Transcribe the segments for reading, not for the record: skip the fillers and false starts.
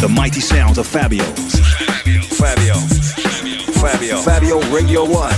The mighty sounds of Fabio. Fabio Radio 1. Fabio. Fabio on Radio 1.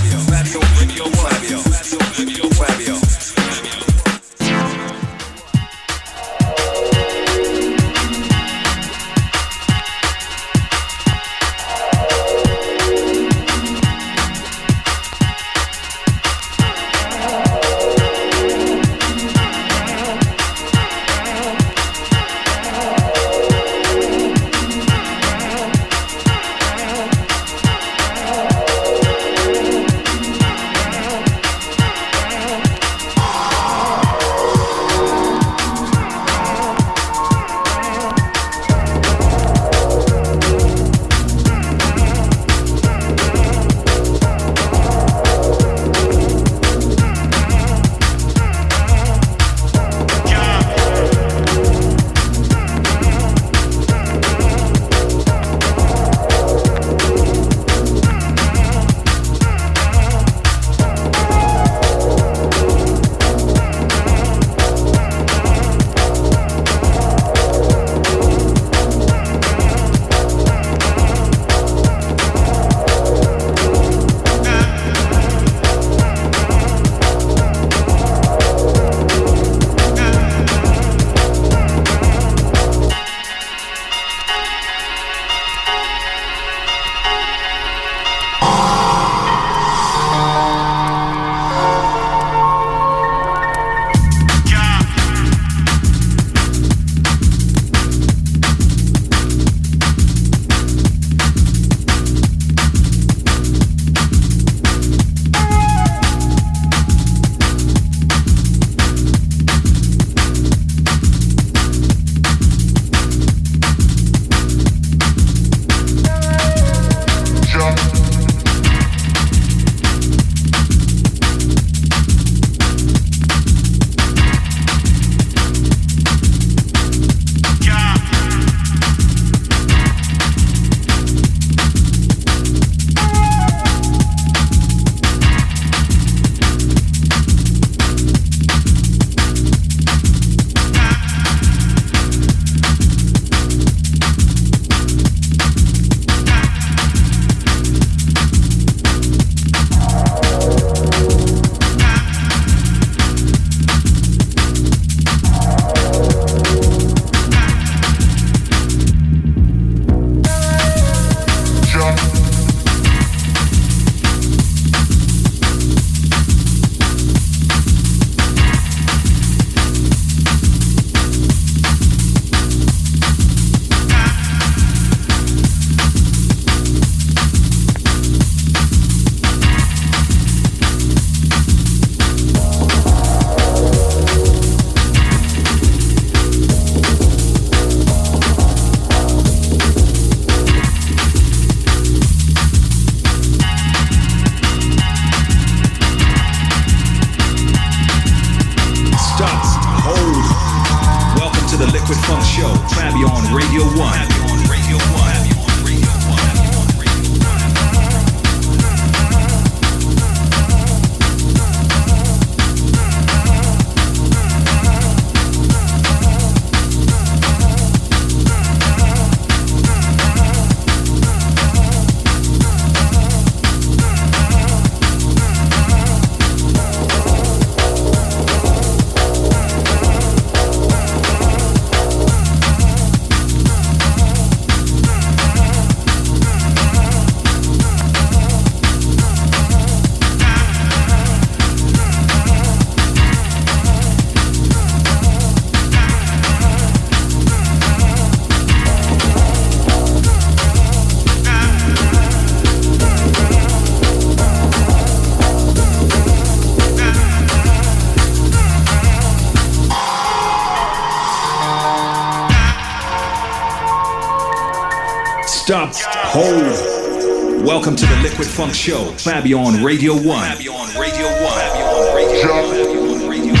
Stop, hold. Welcome to the Liquid Funk Show. Fabio on Radio 1. Fabio on Radio 1. Fabio on Radio 1. Fabio on Radio 1.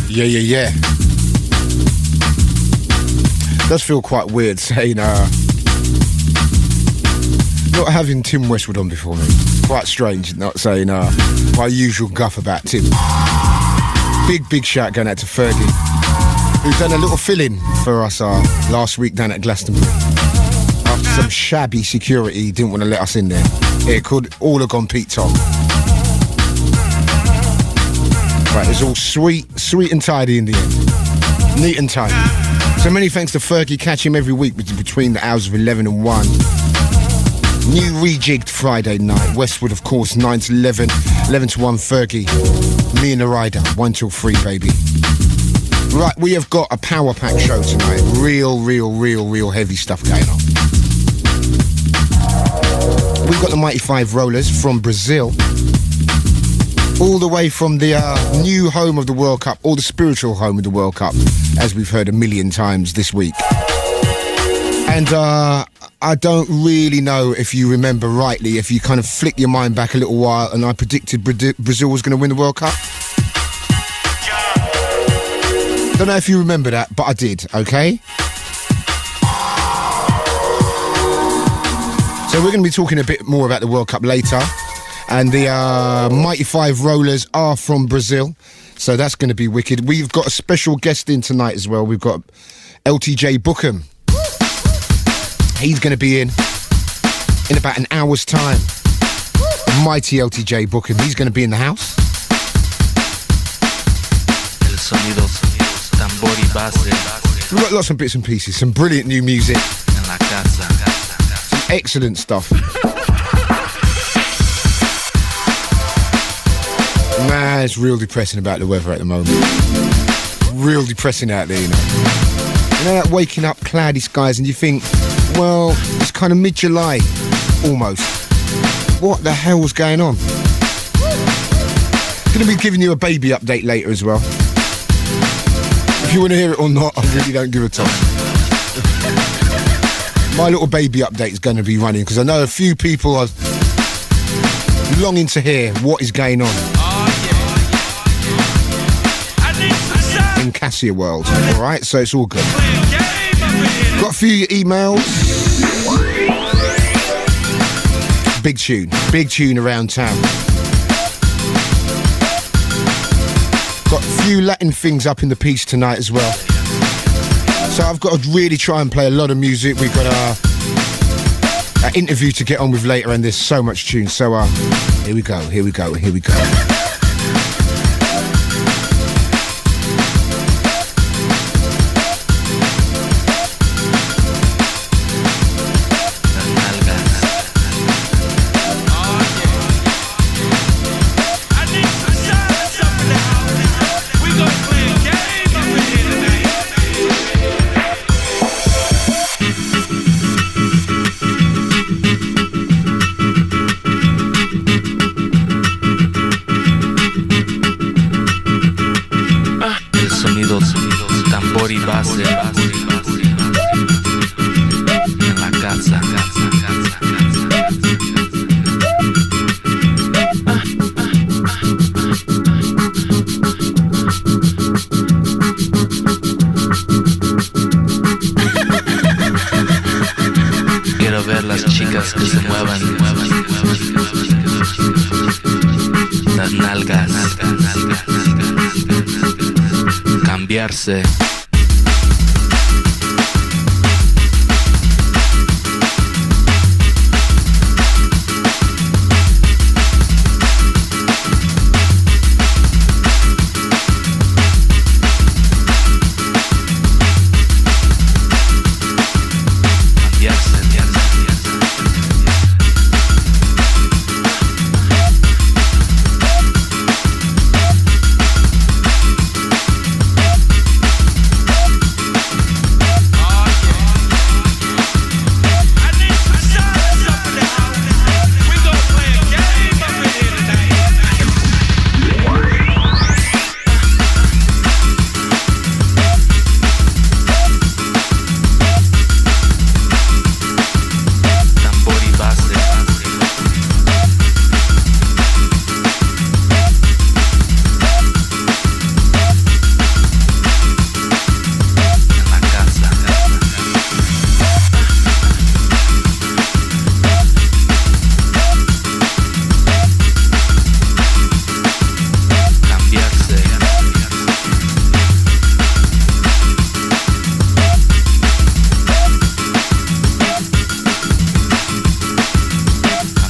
Yeah. Does feel quite weird saying, Not having Tim Westwood on before me. Quite strange, not saying my usual guff about Tim. Big shout going out to Fergie, who's done a little fill-in for us last week down at Glastonbury. After some shabby security didn't want to let us in there. It could all have gone Pete Tong. Right, it's all sweet and tidy in the end. Neat and tidy. So many thanks to Fergie. Catch him every week between the hours of 11 and 1. New rejigged Friday night. Westwood, of course, 9 to 11. 11 to 1, Fergie. Me and the rider, 1 till 3, baby. Right, we have got a power pack show tonight. Real heavy stuff going on. We've got the Mighty Five Rollers from Brazil. All the way from the new home of the World Cup, or the spiritual home of the World Cup, as we've heard a million times this week. And I don't really know if you remember rightly, if you kind of flick your mind back a little while, and I predicted Brazil was going to win the World Cup. Don't know if you remember that, but I did, okay? So we're going to be talking a bit more about the World Cup later. And the Mighty Five Rollers are from Brazil, so that's going to be wicked. We've got a special guest in tonight as well. We've got LTJ Bukem. He's going to be in about an hour's time. Mighty LTJ Bukem. He's going to be in the house. We've got lots of bits and pieces, some brilliant new music, some excellent stuff. Man, it's real depressing about the weather at the moment. Real depressing out there, you know. You know, that waking up, cloudy skies, and you think, well, it's kind of mid-July, almost. What the hell's going on? Gonna be giving you a baby update later as well. If you want to hear it or not, I really don't give a toss. My little baby update is going to be running, because I know a few people are longing to hear what is going on. In Cassia world, alright, so it's all good. Got a few emails. Big tune around town. Got a few Latin things up in the piece tonight as well. So I've got to really try and play a lot of music. We've got an interview to get on with later, and there's so much tune. So here we go. Cambiarse.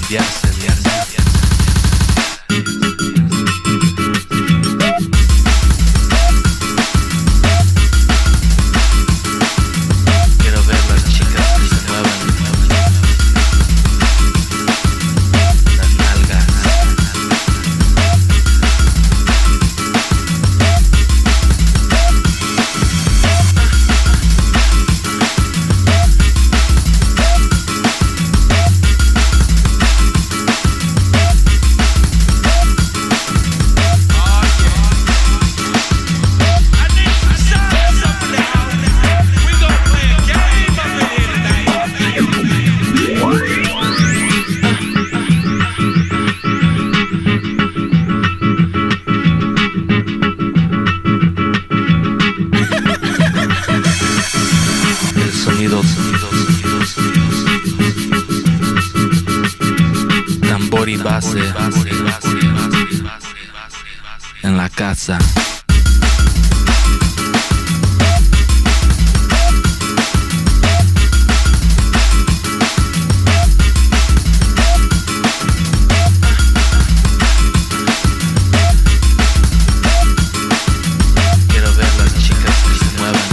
cambiarse. Quiero ver las chicas que se muevan, las nalgas. Tambor y base en la casa. Quiero ver las chicas que se muevan.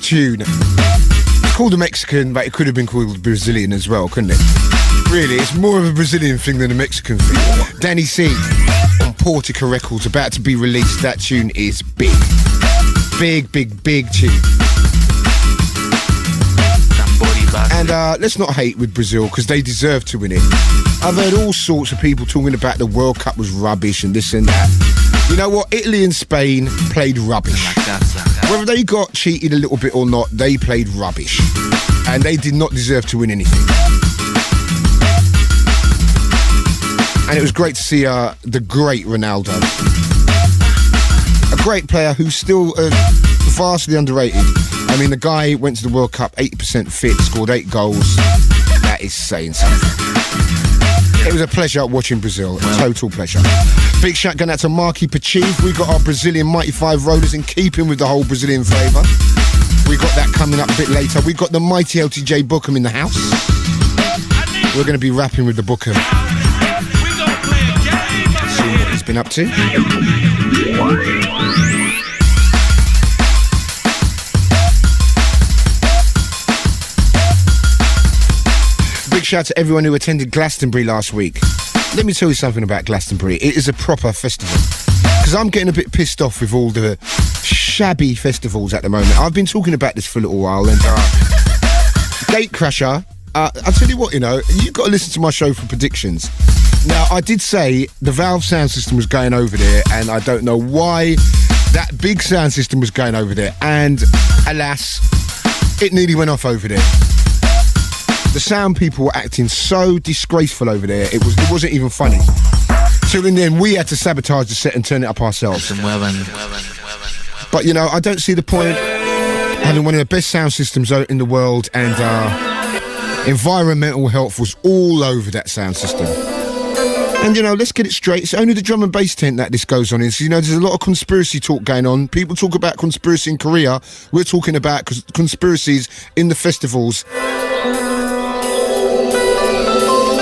Tune. It's called a Mexican, but it could have been called Brazilian as well, couldn't it? Really, it's more of a Brazilian thing than a Mexican thing. Danny C on Portica Records, about to be released. That tune is big. Big tune. And let's not hate with Brazil, because they deserve to win it. I've heard all sorts of people talking about the World Cup was rubbish and this and that. You know what? Italy and Spain played rubbish. Whether they got cheated a little bit or not, they played rubbish. And they did not deserve to win anything. And it was great to see the great Ronaldo. A great player who's still vastly underrated. I mean, the guy went to the World Cup 80% fit, scored 8 goals. That is saying something. It was a pleasure watching Brazil, a total pleasure. Big shout going out to Marky Pachiv. We got our Brazilian Mighty Five Rollers in keeping with the whole Brazilian flavour. We got that coming up a bit later. We got the mighty LTJ Bukem in the house. We're going to be rapping with the Bukem. See what he's been up to. Big shout to everyone who attended Glastonbury last week. Let me tell you something about Glastonbury. It is a proper festival. Because I'm getting a bit pissed off with all the shabby festivals at the moment. I've been talking about this for a little while. And Gatecrasher, I'll tell you what, you know, you've got to listen to my show for predictions. Now, I did say the Valve sound system was going over there, and I don't know why that big sound system was going over there. And alas, it nearly went off over there. The sound people were acting so disgraceful over there, it wasn't even funny. So in the end, we had to sabotage the set and turn it up ourselves. But, you know, I don't see the point having one of the best sound systems in the world, and environmental health was all over that sound system. And, you know, let's get it straight. It's only the drum and bass tent that this goes on in. So, you know, there's a lot of conspiracy talk going on. People talk about conspiracy in Korea. We're talking about conspiracies in the festivals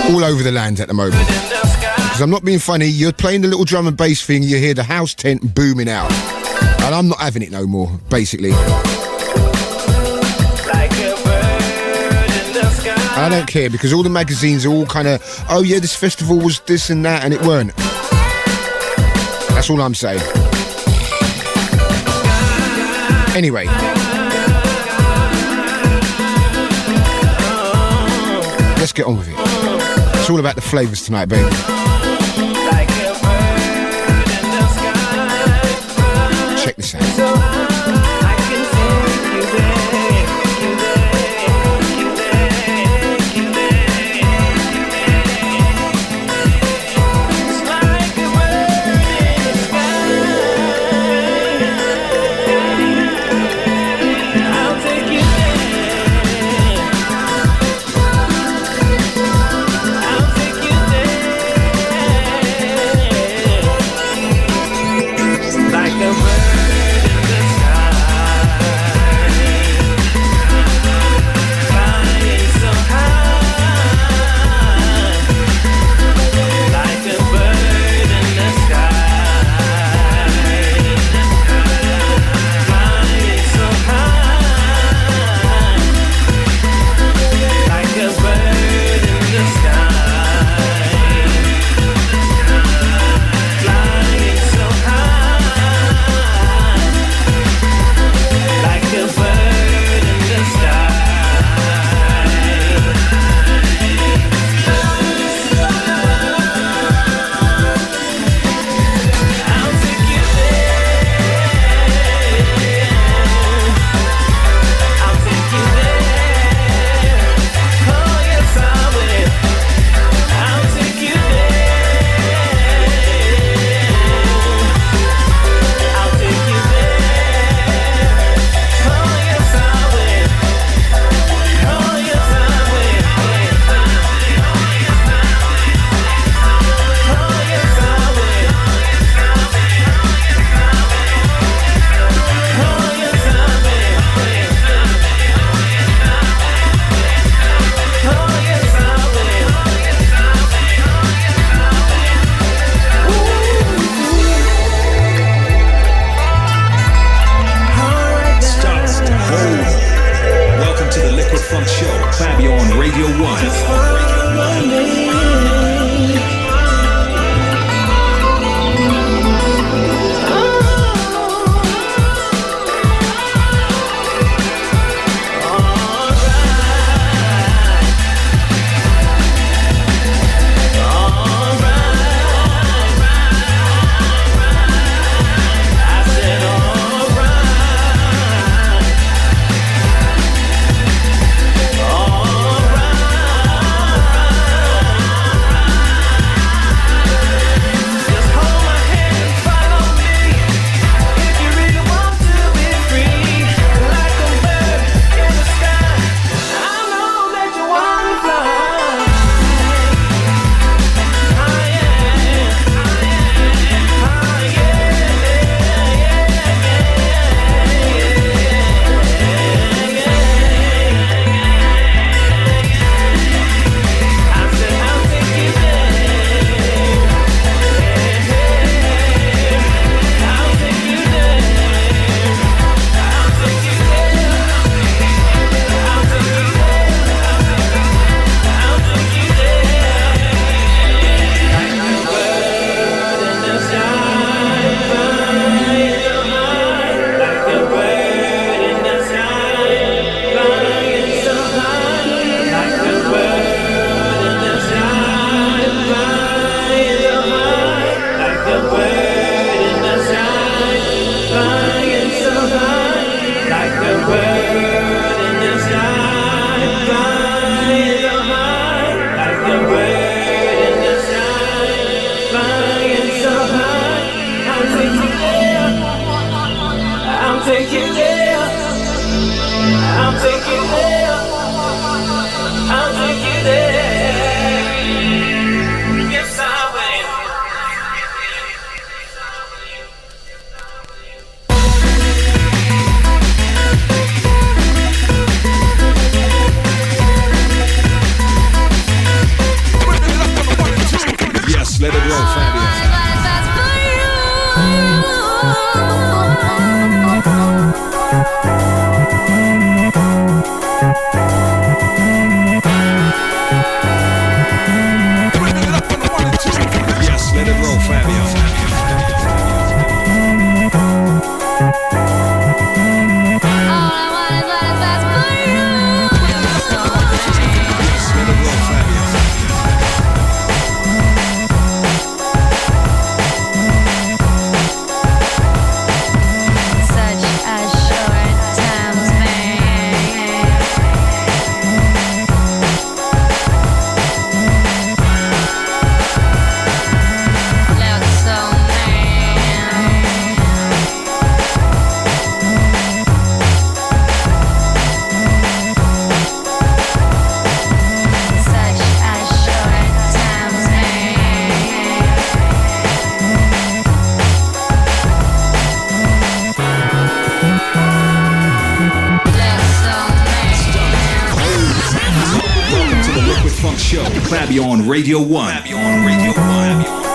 all over the land at the moment. Because I'm not being funny, you're playing the little drum and bass thing, you hear the house tent booming out. And I'm not having it no more, basically. I don't care, because all the magazines are all kind of, oh yeah, this festival was this and that, and it weren't. That's all I'm saying. Anyway. Let's get on with it. It's all about the flavours tonight, baby. Check this out. I'll take you there. let it roll, Fabio. Yes, let it roll, Fabio. Show, Fabio on Radio 1. Fabio on Radio 1.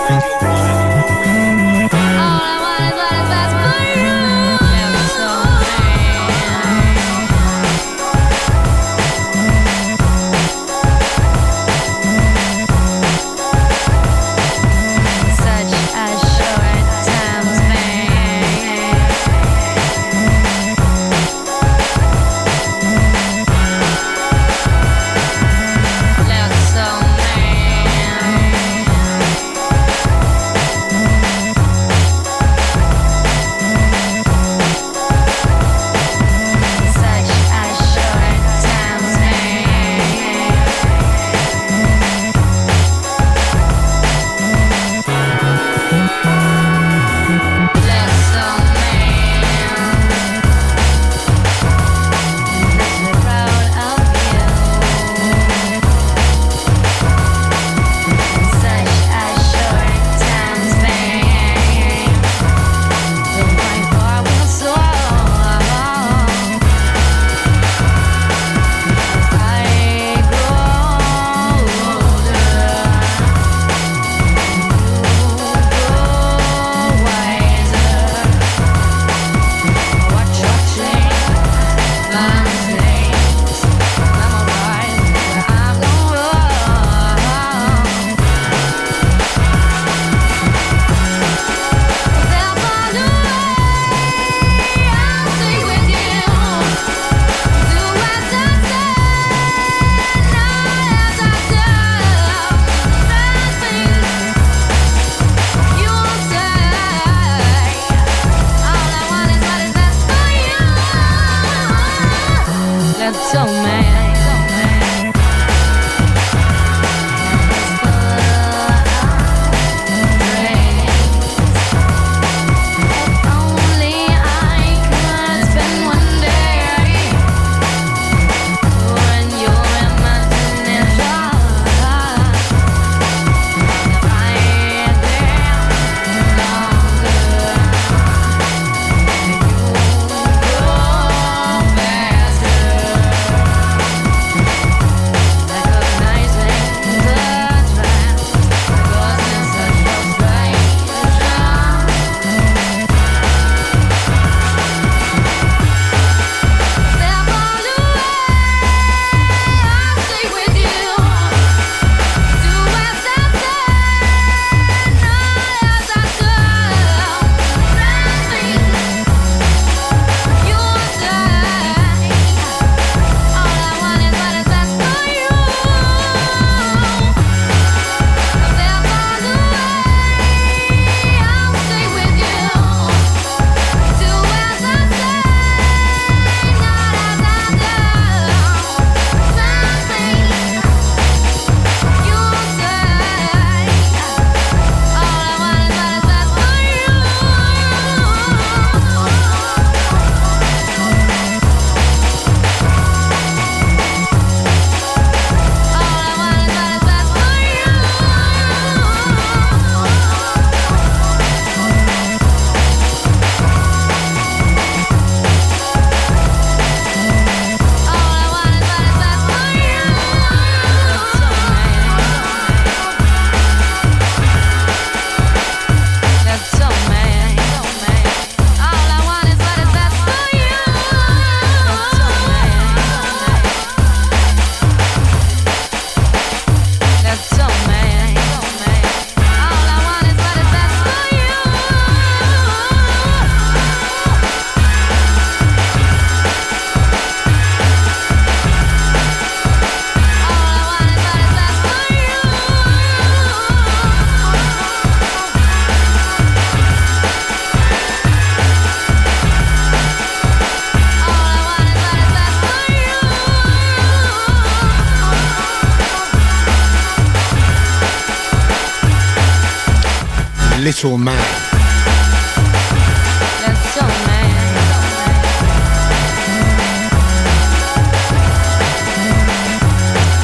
Little Man.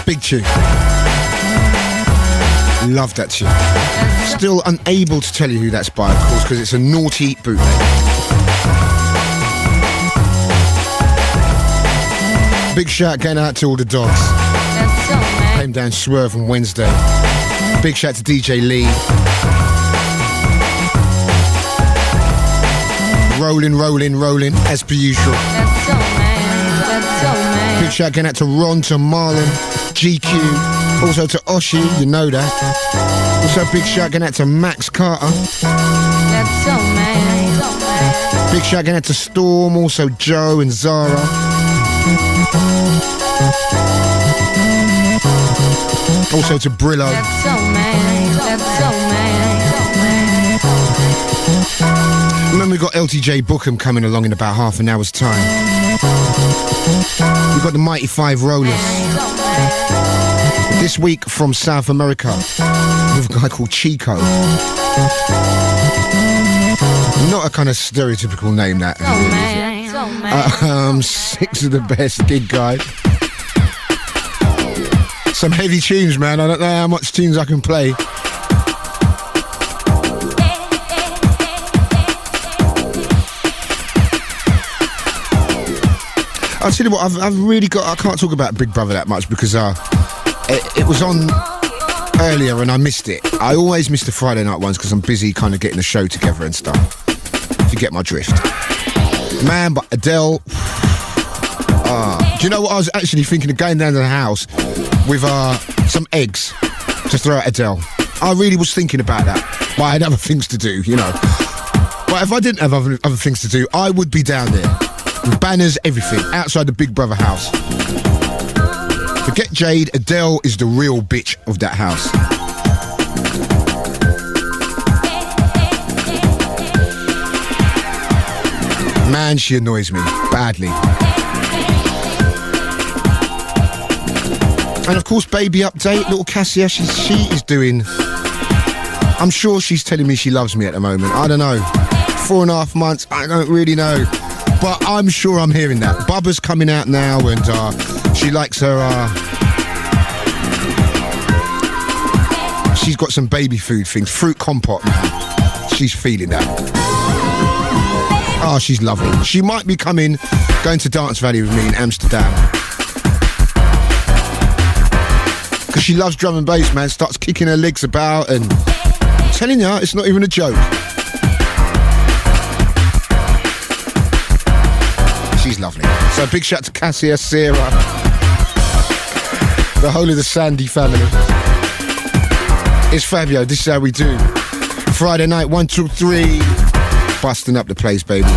Big tune. Love that tune. Still unable to tell you who that's by, of course, because it's a naughty bootleg. Big shout going out to all the dogs. Came down Swerve on Wednesday. Big shout to DJ Lee. Rolling, as per usual. Big shout going out to Ron, to Marlon, GQ, also to Oshi, you know that. Also big shout going out to Max Carter. Big shout going out to Storm, also Joe and Zara. Also to Brillo. Remember we got LTJ Bukem coming along in about half an hour's time. We've got the Mighty Five Rollers. This week from South America with a guy called Chico. Not a kind of stereotypical name that. Six of the best gig guys. Some heavy tunes, man. I don't know how much tunes I can play. I'll tell you what, I've really got... I can't talk about Big Brother that much because it was on earlier and I missed it. I always miss the Friday night ones because I'm busy kind of getting the show together and stuff. If you get my drift. Man, but Adele... do you know what I was actually thinking of going down to the house with some eggs to throw at Adele? I really was thinking about that. But I had other things to do, you know. But if I didn't have other things to do, I would be down there. With banners, everything, outside the Big Brother house. Forget Jade, Adele is the real bitch of that house. Man, she annoys me badly. And of course, baby update, little Cassia, she is doing... I'm sure she's telling me she loves me at the moment. I don't know. 4.5 months, I don't really know. But I'm sure I'm hearing that. Bubba's coming out now and she likes her... she's got some baby food things. Fruit compote, man. She's feeling that. Oh, she's lovely. She might be going to Dance Valley with me in Amsterdam. Because she loves drum and bass, man. Starts kicking her legs about and... I'm telling you, it's not even a joke. She's lovely. So big shout to Cassia, Sarah, the whole of the Sandy family. It's Fabio, this is how we do. Friday night, 1, 2, 3. Busting up the place, baby.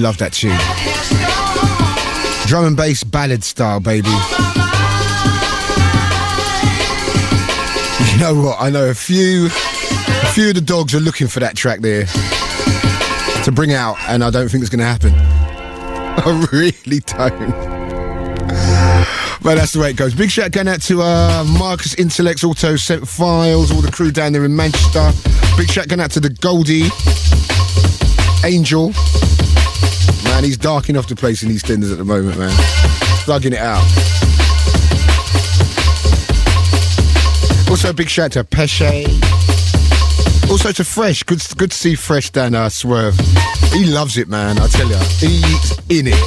love that tune. Drum and bass ballad style, baby. You know what? I know a few of the dogs are looking for that track there to bring out, and I don't think it's going to happen. I really don't. But that's the way it goes. Big shout going out to Marcus Intellects, Auto Set Files, all the crew down there in Manchester. Big shout going out to the Goldie, Angel. Man, he's darking off the place in EastEnders at the moment, man. Slugging it out. Also a big shout to Pesce. Also to Fresh. Good to see Fresh down Swerve. He loves it, man, I tell ya. He's in it.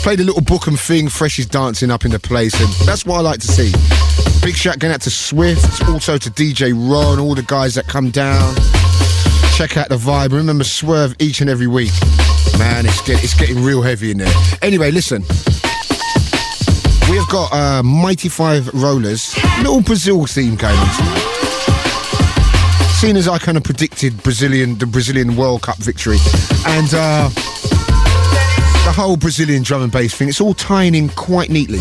Played a little Bukem thing, Fresh is dancing up in the place, and that's what I like to see. Big shout going out to Swift, also to DJ Ron, all the guys that come down. Check out the vibe. Remember Swerve each and every week. Man, it's getting real heavy in there. Anyway, listen. We have got Mighty Five Rollers, little Brazil theme going on tonight. Seeing as I kind of predicted the Brazilian World Cup victory, and the whole Brazilian drum and bass thing, it's all tying in quite neatly.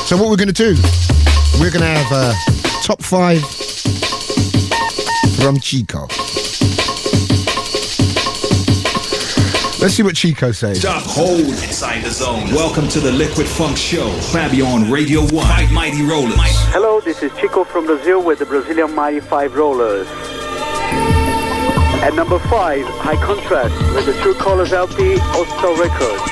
So what we're going to do, we're going to have top 5 from Chico. Let's see what Chico says. Stop, hold, inside the zone. Welcome to the Liquid Funk Show. Fabio on Radio 1. 5 Mighty Rollers. Hello, this is Chico from Brazil with the Brazilian Mighty 5 Rollers. At number 5, High Contrast with the True Colors LP, Hostile Records.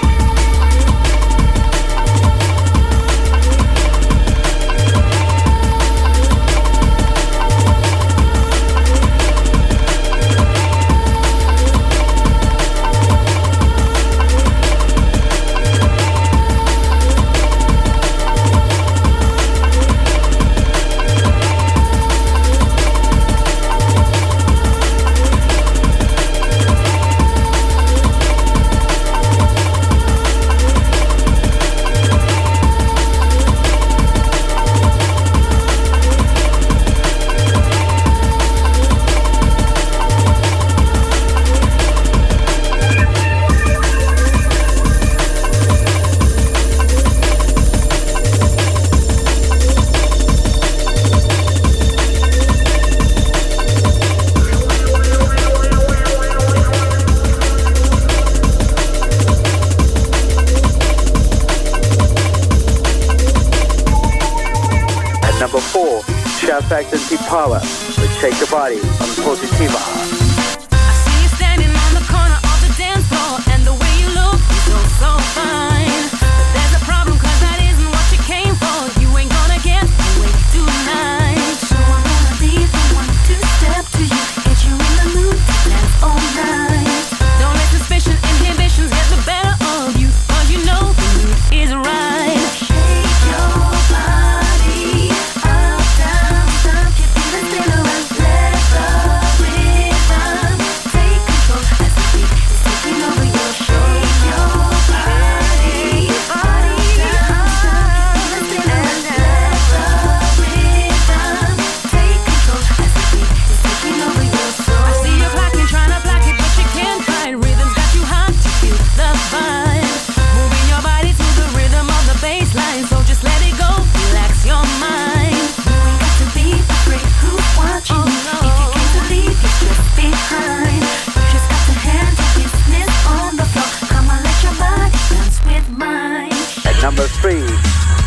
Fact and Power with Shake the Body on Positiva. I see you standing on the corner of the dance floor, and the way you look, you look so fine. But there's a problem, cause that isn't what you came for. You ain't gonna get away tonight. So I'm gonna be the one to step to you, get you in the mood to dance all night. Don't let suspicion, inhibitions get the better of you, cause you know the mood is right. Shake your body up, down, stop, keep feeling still around. Let the rhythm take control as the beat is taking over your show. Shake your body up, down, stop, keep feeling still around. Let the rhythm take control as the beat is taking over your soul. I see you blocking, trying to block it, but you can't fight. Rhythm's got you hot to feel the vibe. Moving your body to the rhythm of the bass line, so just let it go, relax your mind. You ain't got to be afraid who's watching. If you can't believe, you're just behind. You just got to handle business on the floor. Come on, let your body dance with mine. At number 3,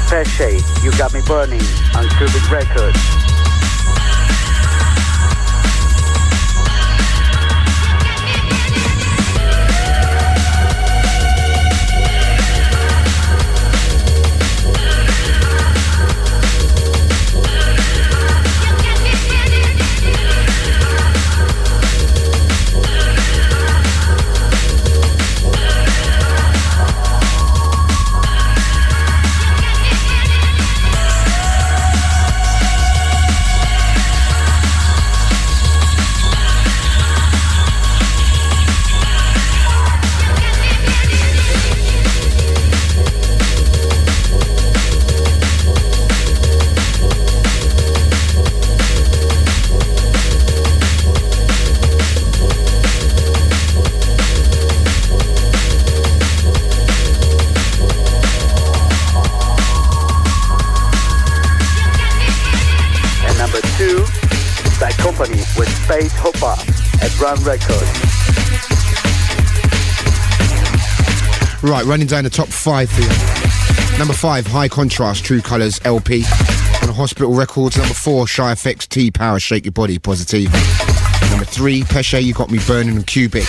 Pesce, You Got Me Burning on Cubic Records. company with Space Hopper at Run Records. Right, running down the top 5 for you. Number 5, High Contrast, True Colours LP on Hospital Records. Number 4, Shy FX T-Power, Shake Your Body, Positiva. Number 3, Pesce, You Got Me Burning, and Cubic.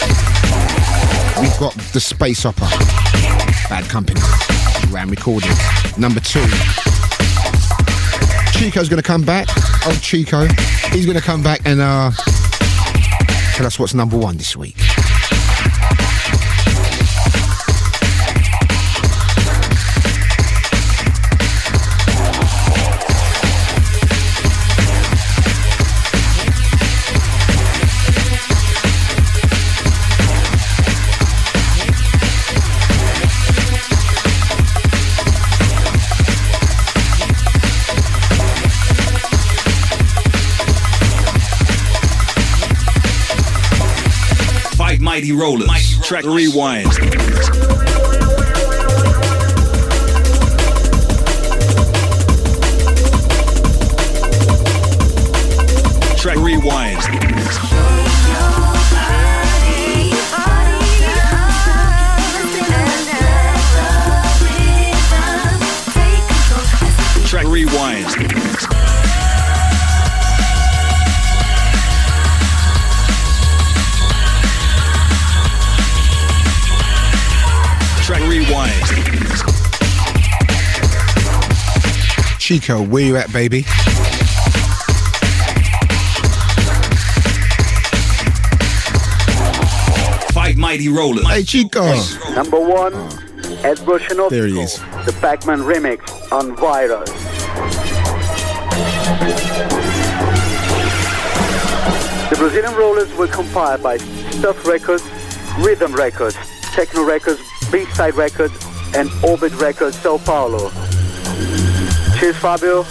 We've got the Space Hopper, Bad Company, Ram Recordings. Number 2, Chico's going to come back. Old Chico, he's going to come back and tell us what's number 1 this week. Mighty Rollers. Track Rewind. Track Rewind. Track Rewind. Track Rewind. Chico, where you at, baby? Five Mighty Rollers. Hey, Chico. Number 1, Ed Brushinov. There he is. The Pac-Man remix on Virus. The Brazilian Rollers were compiled by Stuff Records, Rhythm Records, Techno Records, B-Side Records, and Orbit Records, Sao Paulo. Cheers, Fabio.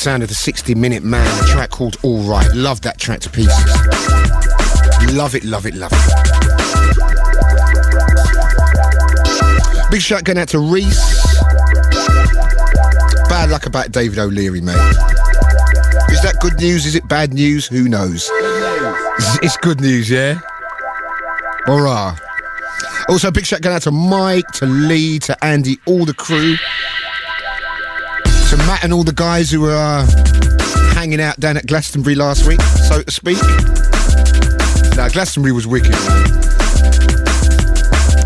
sound of the 60-minute man, a track called All Right. Love that track to pieces. Love it, love it, love it. Big shout going out to Reese. Bad luck about David O'Leary, mate. Is that good news? Is it bad news? Who knows? It's good news, yeah? Alright. Also, big shout going out to Mike, to Lee, to Andy, all the crew. To Matt and all the guys who were hanging out down at Glastonbury last week, so to speak. Now, Glastonbury was wicked, man.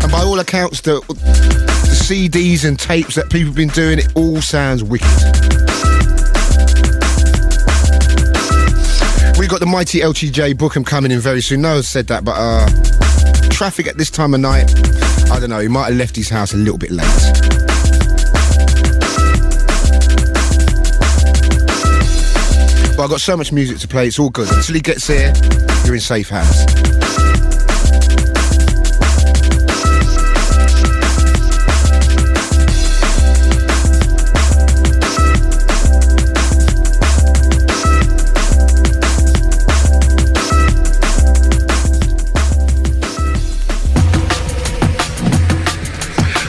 And by all accounts, the CDs and tapes that people have been doing, it all sounds wicked. We got the mighty LTJ Bukem coming in very soon. No one said that, but traffic at this time of night, I don't know, he might have left his house a little bit late. But I've got so much music to play, it's all good. Until he gets here, you're in safe hands.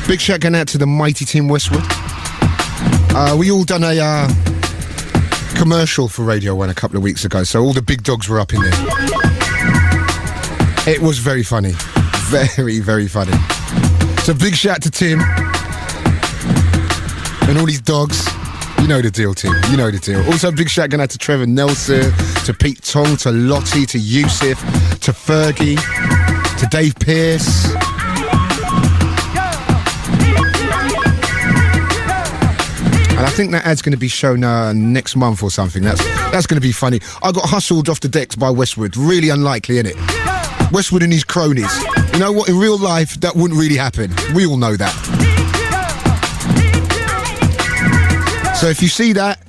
Big shout going out to the mighty Team Westwood. We all done a commercial for Radio 1 a couple of weeks ago, so all the big dogs were up in there. It was very funny. Very, very funny. So big shout to Tim and all these dogs. You know the deal, Tim. You know the deal. Also big shout going out to Trevor Nelson, to Pete Tong, to Lottie, to Yusuf, to Fergie, to Dave Pearce. And I think that ad's going to be shown next month or something. That's going to be funny. I got hustled off the decks by Westwood. Really unlikely, innit? Westwood and his cronies. You know what? In real life, that wouldn't really happen. We all know that. So if you see that,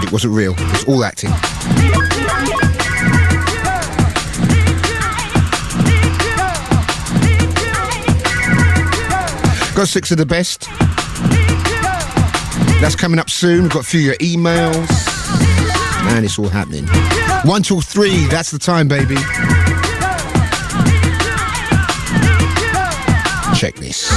it wasn't real. It was all acting. Got 6 of the best. That's coming up soon. We've got a few of your emails. Man, it's all happening. 1 till 3, that's the time, baby. Check this.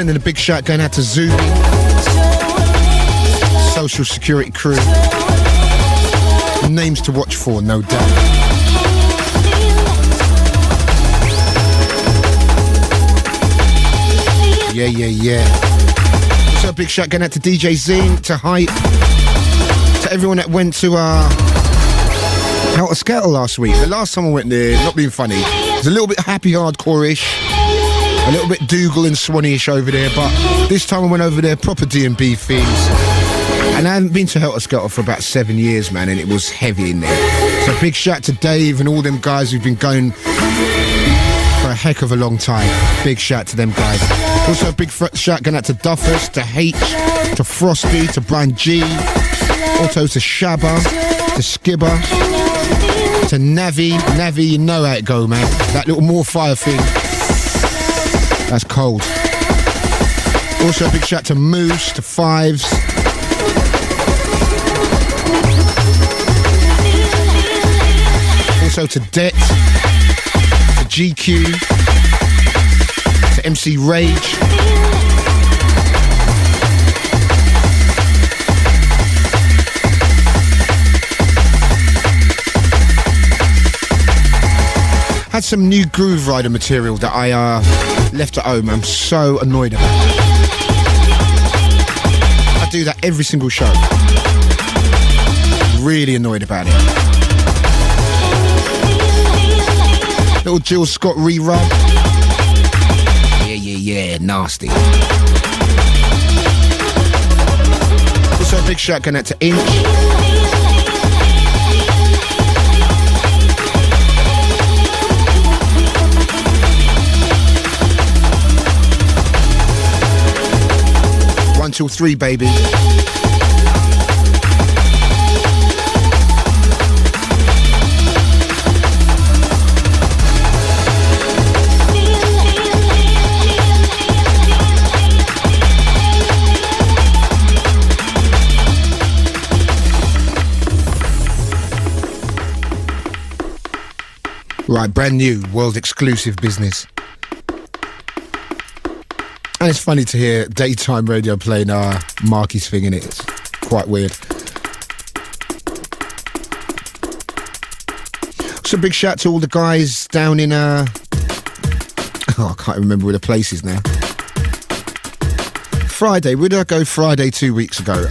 Sending a big shout going out to Zoo, social security crew. Names to watch for, no doubt. Yeah. So a big shout going out to DJ Zine, to Hype, to everyone that went to Helter Skelter last week. The last time I went there, not being funny, it was a little bit happy hardcore-ish, a little bit Dougal and Swanee-ish over there, but this time I went over there, proper D&B themes. And I haven't been to Helter Skelter for about 7 years, man, and it was heavy in there. So big shout to Dave and all them guys who've been going for a heck of a long time. Big shout to them guys. Also a big shout going out to Duffers, to H, to Frosty, to Brian G, also to Shabba, to Skibber, to Navi. Navi, you know how it go, man. That little more fire thing. That's cold. Also a big shout to Moose, to Fives. Also to Det, to GQ, to MC Rage. Had some new Groove Rider material that I left at home. I'm so annoyed about it. I do that every single show. Really annoyed about it. Little Jill Scott re-rub. Yeah, nasty. Also a big shout going out to Inch. One till 3, baby. Right, brand new, world exclusive business. And it's funny to hear daytime radio playing Marky's thing in it. It's quite weird. So big shout to all the guys down in I can't remember where the place is now. Friday, where did I go Friday 2 weeks ago?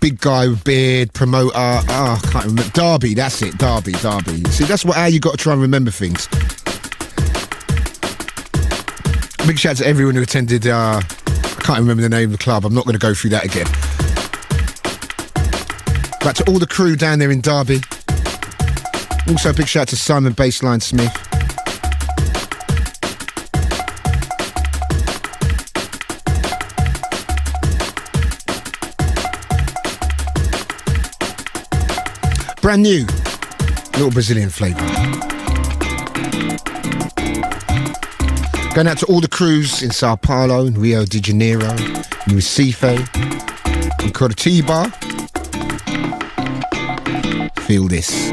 Big guy with beard, promoter, I can't remember. Derby, that's it, Derby. See, that's how you got to try and remember things. Big shout to everyone who attended, I can't remember the name of the club, I'm not going to go through that again. Back to all the crew down there in Derby. Also a big shout to Simon Baseline Smith. Brand new, little Brazilian flavour. Going out to all the crews in Sao Paulo, in Rio de Janeiro, in Recife, in Curitiba. Feel this.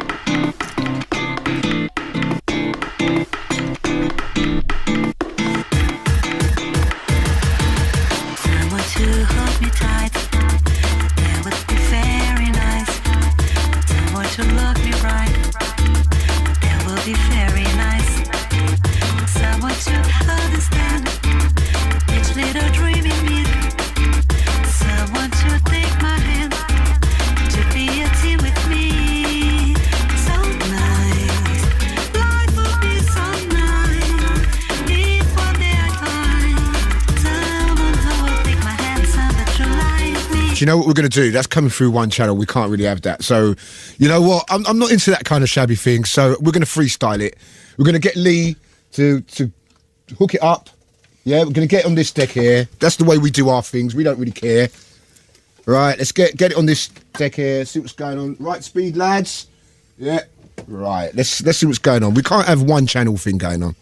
Do you know what we're going to do? That's coming through one channel. We can't really have that. So, you know what? I'm not into that kind of shabby thing. So we're going to freestyle it. We're going to get Lee to hook it up. Yeah, we're going to get on this deck here. That's the way we do our things. We don't really care. Right, let's get it on this deck here. See what's going on. Right speed, lads. Yeah. Right, let's see what's going on. We can't have one channel thing going on.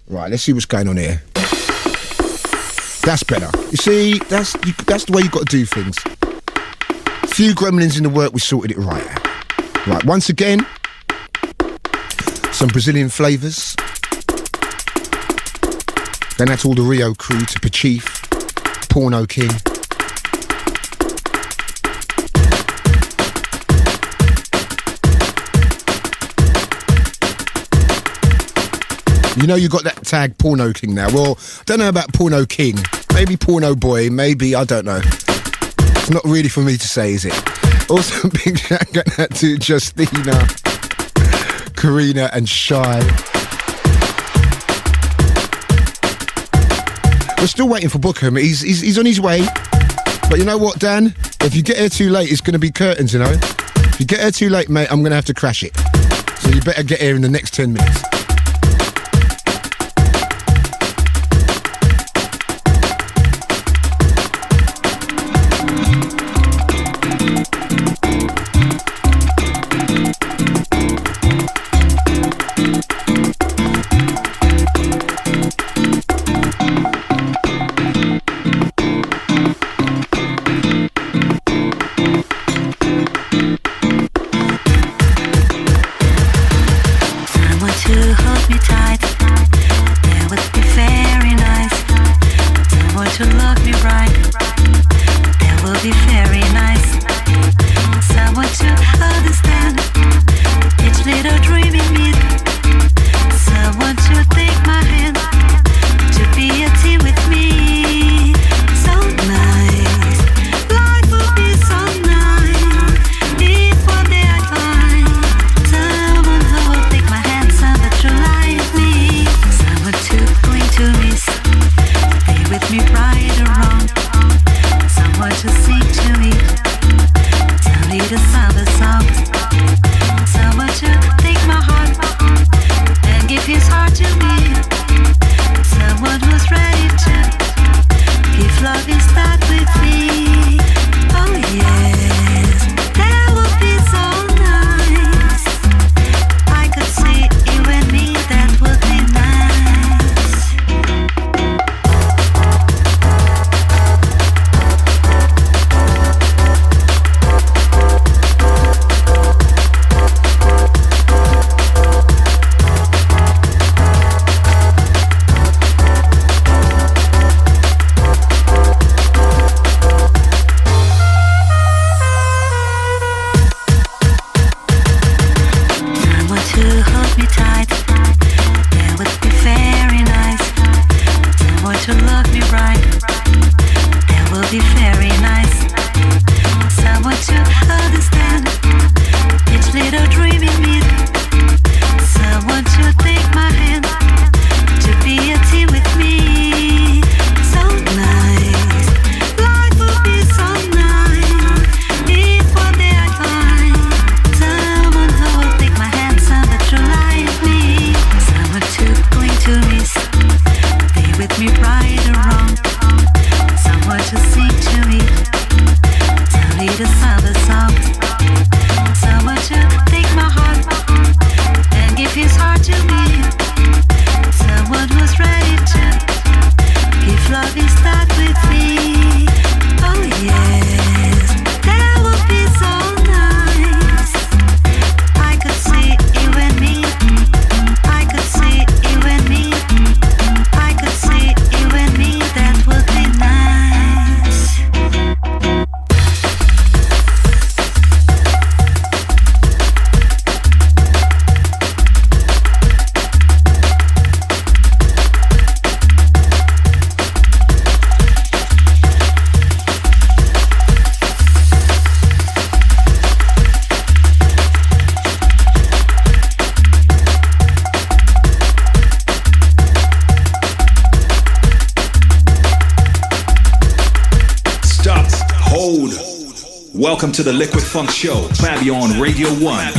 Right, let's see what's going on here. That's better. You see, that's the way you got to do things. Few gremlins in the work, we sorted it right out. Right, once again, some Brazilian flavours. Then that's all the Rio crew to Pachif, Porno King. You know you got that tag Porno King now. Well, don't know about Porno King. Maybe Porno Boy, maybe, I don't know. It's not really for me to say, is it? Also, big shout out to Justina, Karina and Shy. We're still waiting for Bukem. He's on his way. But you know what, Dan? If you get here too late, it's going to be curtains, you know? If you get here too late, mate, I'm going to have to crash it. So you better get here in the next 10 minutes. Welcome to the Liquid Funk Show, Fabio on Radio 1.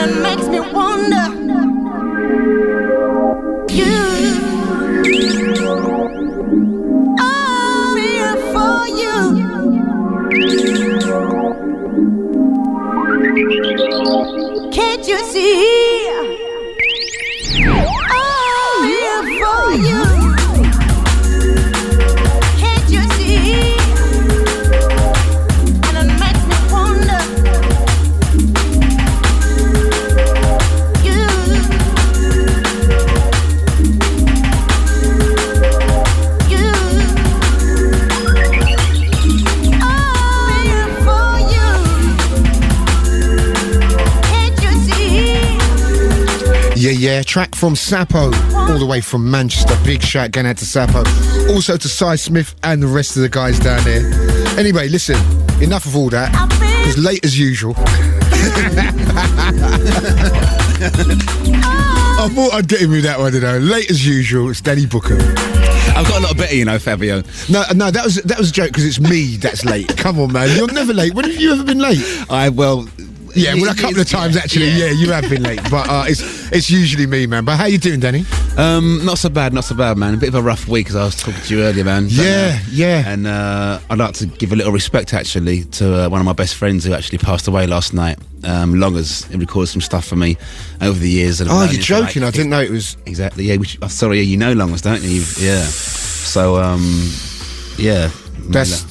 and it makes me wonder. You, I'm here for you. Can't you see? I'm here for you. Can't you see? And it makes me wonder. You, I'm here for you. Can't you see? Yeah, track from Sapo, all the way from Manchester. Big shout going out to Sapo. Also to Cy Smith and the rest of the guys down there. Anyway, listen, enough of all that. It's late as usual. I thought I'd get him with that one, you know. Late as usual, it's Danny Bukem. I've got a lot better, you know, Fabio. No, that was a joke because it's me that's late. Come on, man, you're never late. When have you ever been late? Yeah, well, a couple of times actually. Yeah, you have been late, but it's usually me, man. But how you doing, Danny? Not so bad, man. A bit of a rough week, as I was talking to you earlier, man. Yeah. And I'd like to give a little respect, actually, to one of my best friends who actually passed away last night. Longers, he recorded some stuff for me over the years. Oh, you're joking? I didn't know it was... Exactly, yeah. Sorry, you know Longers, don't you? Yeah. So, yeah. That's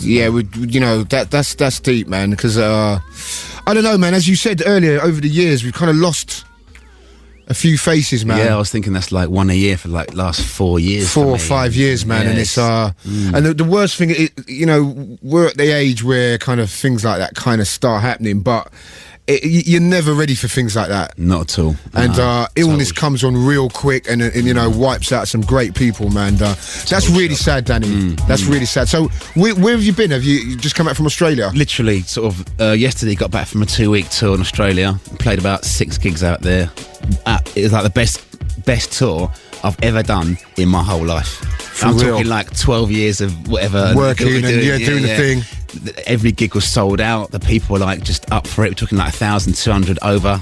that's deep, man, because I don't know, man, as you said earlier, over the years we've kind of lost a few faces, man. Yeah, I was thinking that's like one a year for like last 4 years. 4 or 5 years, man. Yeah, and it's and the worst thing, we're at the age where kind of things like that kind of start happening, but you're never ready for things like that. Not at all. And illness comes on real quick and wipes out some great people, man. That's really sad, Danny. That's really sad. So where have you been? Have you just come back from Australia? Literally, sort of yesterday got back from a 2-week tour in Australia. Played about 6 gigs out there. It was like the best tour I've ever done in my whole life. I'm talking like 12 years of whatever. Working and doing the thing. Every gig was sold out. The people were like just up for it. We're talking like 1,200 over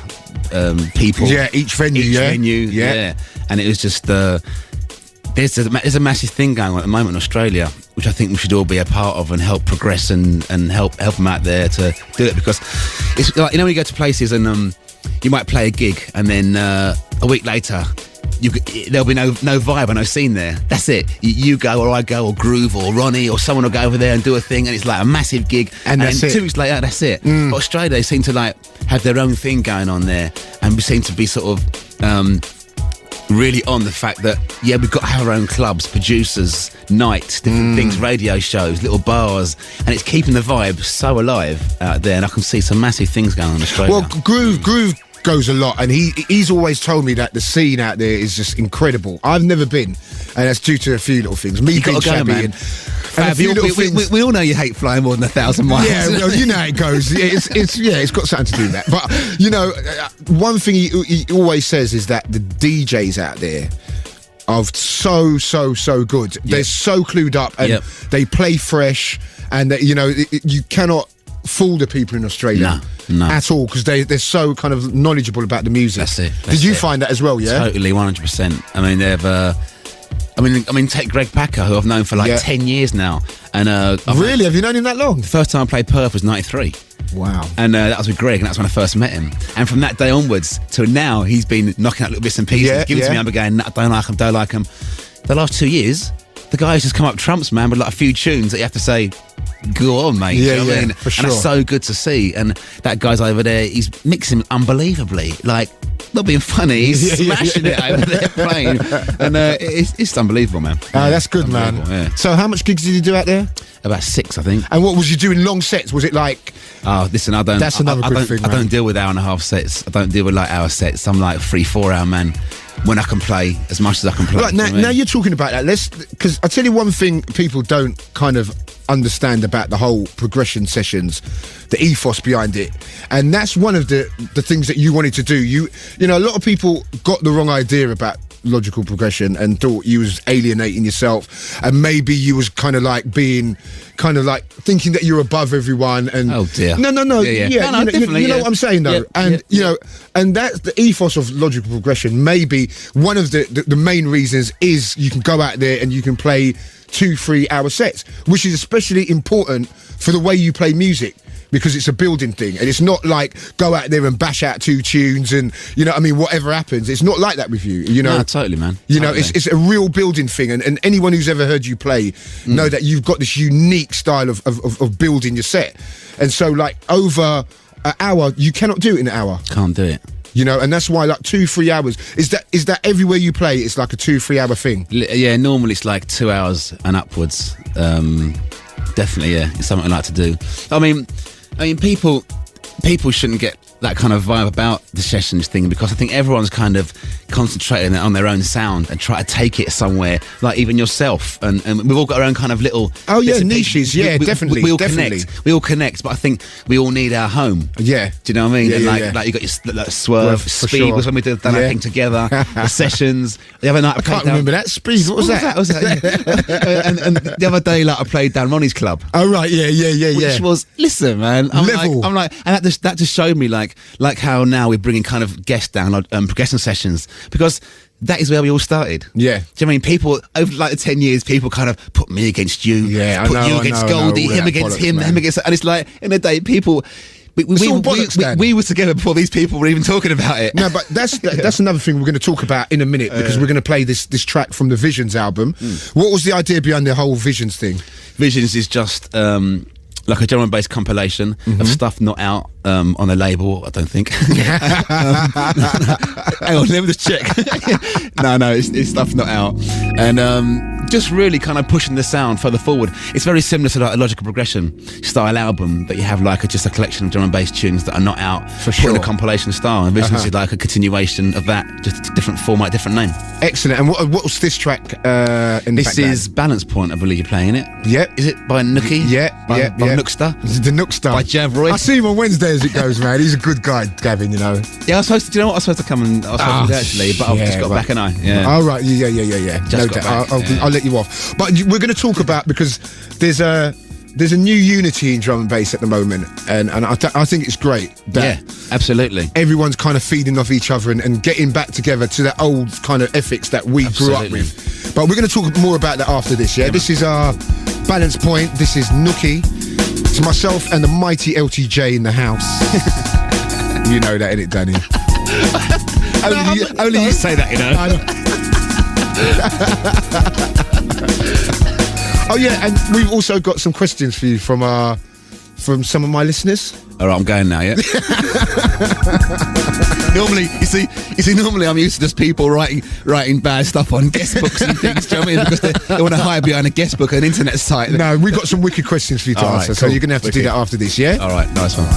people. Yeah, each venue. Yeah. And it was just there's a massive thing going on at the moment in Australia, which I think we should all be a part of and help progress and help them out there to do it, because it's like, when you go to places and you might play a gig and then a week later there'll be no vibe or no scene there. That's it. You go or I go or Groove or Ronnie or someone will go over there and do a thing, and it's like a massive gig, and that's then 2 weeks later, that's it. But Australia, they seem to like have their own thing going on there, and we seem to be sort of really on the fact that we've got to have our own clubs, producers, nights, different things, radio shows, little bars, and it's keeping the vibe so alive out there. And I can see some massive things going on in Australia. Well, Groove goes a lot, and he's always told me that the scene out there is just incredible. I've never been, and that's due to a few little things. Me being shabby, man. We all know you hate flying more than 1,000 miles. Yeah, well, you know how it goes. It's got something to do with that. But one thing he always says is that the DJs out there are so good. Yep. They're so clued up, and they play fresh, and you cannot fool the people in Australia at all, because they're so kind of knowledgeable about the music. That's it. Did you find that as well? Yeah, totally, 100%. I mean, they've take Greg Packer, who I've known for like 10 years now, and really, have you known him that long? The first time I played Perth was 93. Wow. And that was with Greg, and that's when I first met him. And from that day onwards till now, he's been knocking out little bits and pieces, giving to me. I'm going, don't like him. The last 2 years, the guy's just come up trumps, man, with like a few tunes that you have to say, go on, mate. Yeah, you know what I mean? For sure. And that's so good to see. And that guy's over there, he's mixing unbelievably. Like, not being funny, he's smashing it over there playing. And it's unbelievable, man. That's good, man. Yeah. So how much gigs did you do out there? About 6, I think. And what was you doing? Long sets? Was it like... Oh, listen, I don't... That's another good thing, man. I don't deal with hour-and-a-half sets. I don't deal with like hour sets. I'm like 3-4 hour man. When I can play as much as I can play. Right, now you're talking about that. Because I tell you one thing people don't kind of understand about the whole progression sessions, the ethos behind it, and that's one of the things that you wanted to do. You know, a lot of people got the wrong idea about logical progression and thought you was alienating yourself, and maybe you was kind of like being kind of like thinking that you're above everyone. And Oh, dear. no, Yeah. No, definitely, you know yeah. what I'm saying though. Yeah, And yeah, you know, and that's the ethos of logical progression. Maybe one of the main reasons is you can go out there and you can play 2-3 hour sets, which is especially important for the way you play music, because it's a building thing, and it's not like go out there and bash out 2 tunes and, you know what I mean, whatever happens. It's not like that with you, you know. No, totally, man. You know, Totally. it's a real building thing, and anyone who's ever heard you play know that you've got this unique style of building your set. And so like over an hour, you cannot do it in an hour. Can't do it. You know, and that's why like 2-3 hours is that everywhere you play it's like a 2-3 hour thing. Yeah, normally it's like 2 hours and upwards. Definitely, yeah, it's something I like to do. I mean, people shouldn't get that kind of vibe about the sessions thing, because I think everyone's kind of concentrating on their own sound and try to take it somewhere, like even yourself, and we've all got our own kind of little bits and niches. pieces. Yeah, definitely, we all definitely. we all connect, but I think we all need our home. Yeah. Do you know what I mean? Yeah, And yeah, like, yeah. like you got your like Swerve, For Speed sure. was when we did that Yeah. thing together. The sessions. The other night I can't remember that. Speed, what was that? What was that? Yeah. and the other day, like I played down Ronnie's club. Oh right, yeah. Which was, listen, man. Level. I'm like, and that just showed me like how now we're bringing kind of guests down, progression sessions, because that is where we all started. Yeah. Do you know what I mean? People over like the 10 years, people kind of put me against you, Yeah, I put know, you I against know, I know, Goldie, all him that against bollocks, him, man. him against, and it's like in the day, people. It's all bollocks, Dan. We were together before these people were even talking about it. No, but that's another thing we're going to talk about in a minute, because we're going to play this track from the Visions album. What was the idea behind the whole Visions thing? Visions is just like a drum and bass compilation of stuff not out on a label, I don't think. Hang on, let me just check. no, it's stuff not out. And just really kind of pushing the sound further forward. It's very similar to like a Logical Progression style album, but you have like just a collection of drum and bass tunes that are not out, For put in sure. a compilation style. And Visions is like a continuation of that, just a different format, different name. Excellent. And what was this track in the This background? is Balance Point, I believe you're playing it. Yep. Is it by Nookie? By Nookster? This is the Nookster. By Jav Roy? I see him on Wednesday as it goes, man. He's a good guy, Gavin, you know. Yeah, I was supposed to. Do you know what? I was supposed to come and I was supposed to do that actually, but I've just got back and I. Yeah. All right. Yeah. Just got back, I'll let you off. But we're going to talk about, because there's a new unity in drum and bass at the moment, and I think it's great that Yeah, absolutely. everyone's kind of feeding off each other and getting back together to that old kind of ethics that we grew up Absolutely. with. But we're going to talk more about that after this. Yeah, this is our Balance Point. This is Nookie. It's myself and the mighty LTJ in the house. You know that, innit, Danny? Only you say that, you know. Oh yeah, and we've also got some questions for you from some of my listeners. All right, I'm going now. Yeah. Normally, you see, normally I'm used to just people writing bad stuff on guest books and things. Do you know what I mean? Because they want to hide behind a guest book, an internet site. No, we've got some wicked questions for you to All right, answer, so cool. you're going to have to do Wicked. that after this, yeah? All right, nice one.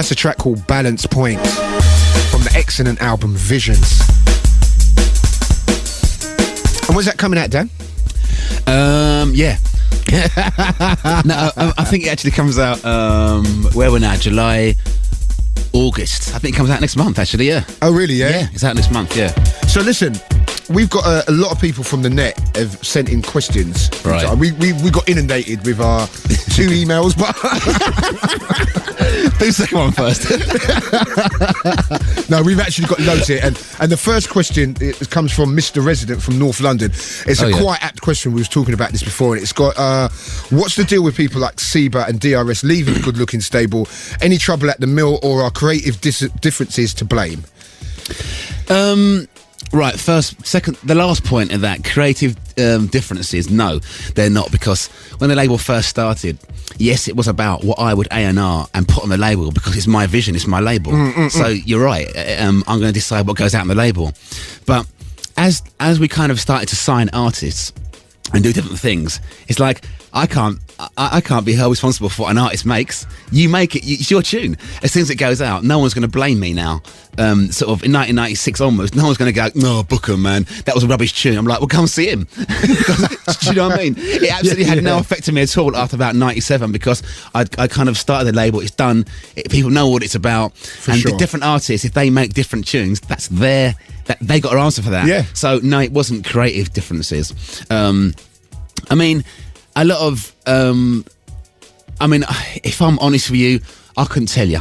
That's a track called Balance Point from the excellent album Visions. And when's that coming out, Dan? Yeah. No, I think it actually comes out, where we're now, July, August. I think it comes out next month, actually, yeah. Oh, really, yeah? Yeah, it's out next month, yeah. So listen, we've got a lot of people from the net have sent in questions. Right. So we got inundated with our 2 emails, but... Do the second one first. No, we've actually got loads here. And the first question, it comes from Mr. Resident from North London. It's a quite apt question. We was talking about this before, and it's got, what's the deal with people like Seba and DRS leaving a good-looking stable? Any trouble at the mill, or are creative differences to blame? Right, the last point of that, creative differences, no, they're not, because when the label first started, yes, it was about what I would A&R and put on the label, because it's my vision, it's my label. So you're right, I'm going to decide what goes out on the label. But as we kind of started to sign artists and do different things, it's like, I can't be held responsible for what an artist makes. You make it, it's your tune. As soon as it goes out, no one's going to blame me now. Sort of in 1996 onwards, no one's going to go, no, Bukem, man, that was a rubbish tune. I'm like, well, come see him. Because, do you know what I mean? It absolutely had no effect on me at all after about 97, because I kind of started the label, it's done, people know what it's about. And the different artists, if they make different tunes, that's they got an answer for that. Yeah. So, no, it wasn't creative differences. I mean, a lot of, if I'm honest with you, I couldn't tell you.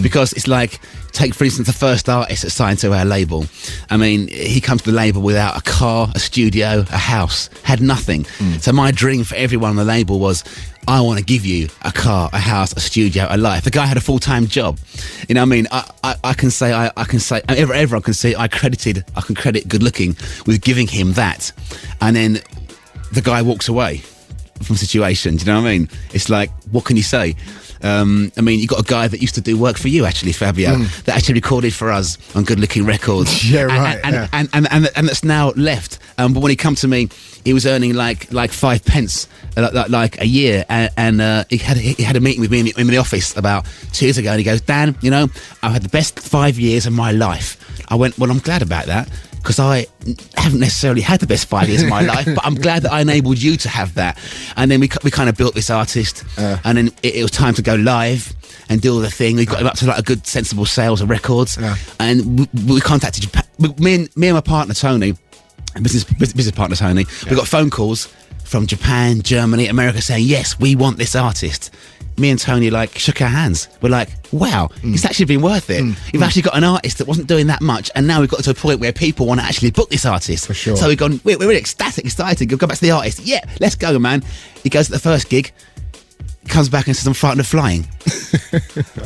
Because it's like, take for instance the first artist that signed to our label. I mean, he comes to the label without a car, a studio, a house, had nothing. So my dream for everyone on the label was, I want to give you a car, a house, a studio, a life. The guy had a full-time job. You know what I mean? I can say, everyone can say I can credit Good Looking with giving him that. And then the guy walks away from situation. Do you know what I mean? It's like, what can you say? I mean, you got a guy that used to do work for you, actually, Fabio, that actually recorded for us on Good Looking Records. Yeah, right. And that's now left. But when he come to me, he was earning like 5 pence like a year, and he had a meeting with me in the office about 2 years ago, and he goes, Dan, you know, I've had the best 5 years of my life. I went, well, I'm glad about that, because I haven't necessarily had the best 5 years of my life, but I'm glad that I enabled you to have that. And then we kind of built this artist, and then it was time to go live and do all the thing. We got him up to like a good, sensible sales of records, and we contacted Japan. Me and my partner Tony, business partner Tony, we got phone calls from Japan, Germany, America saying, yes, we want this artist. Me and Tony like shook our hands. We're like, wow, it's actually been worth it. You've actually got an artist that wasn't doing that much, and now we've got to a point where people want to actually book this artist. For sure. So we're really ecstatic, excited. Go back to the artist. Yeah, let's go, man. He goes to the first gig, comes back and says, I'm frightened of flying.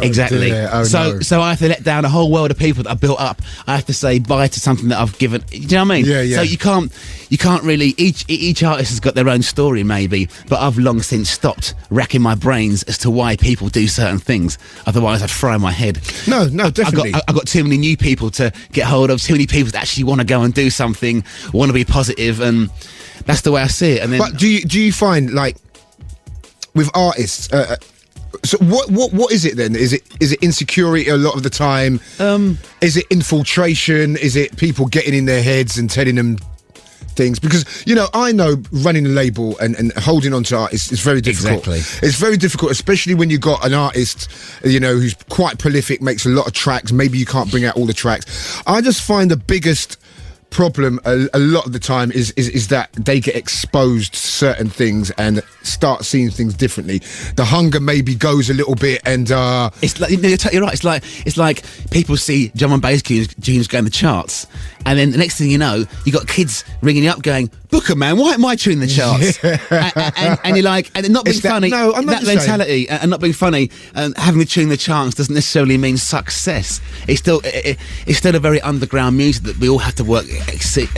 Exactly. So I have to let down a whole world of people that I've built up. I have to say bye to something that I've given. Do you know what I mean? Yeah. So you can't really. Each artist has got their own story, maybe, but I've long since stopped racking my brains as to why people do certain things. Otherwise, I'd fry my head. No, definitely. I've got too many new people to get hold of. Too many people that actually want to go and do something, want to be positive, and that's the way I see it. And then, but do you find, like, with artists, so what is it then? Is it insecurity a lot of the time? Is it infiltration? Is it people getting in their heads and telling them things? Because, you know, I know running a label and holding on to artists is very difficult. Exactly. It's very difficult, especially when you got an artist, you know, who's quite prolific, makes a lot of tracks. Maybe you can't bring out all the tracks. I just find the biggest problem a lot of the time is that they get exposed to certain things and start seeing things differently. The hunger maybe goes a little bit, and it's like, you're right. It's like people see drum and bass tunes go in the charts, and then the next thing you know, you got kids ringing you up going, Bukem, man, why am I tuning the charts? and you're like, and not being funny. No, I'm not that mentality and not being funny and having to tune the charts doesn't necessarily mean success. It's still a very underground music that we all have to work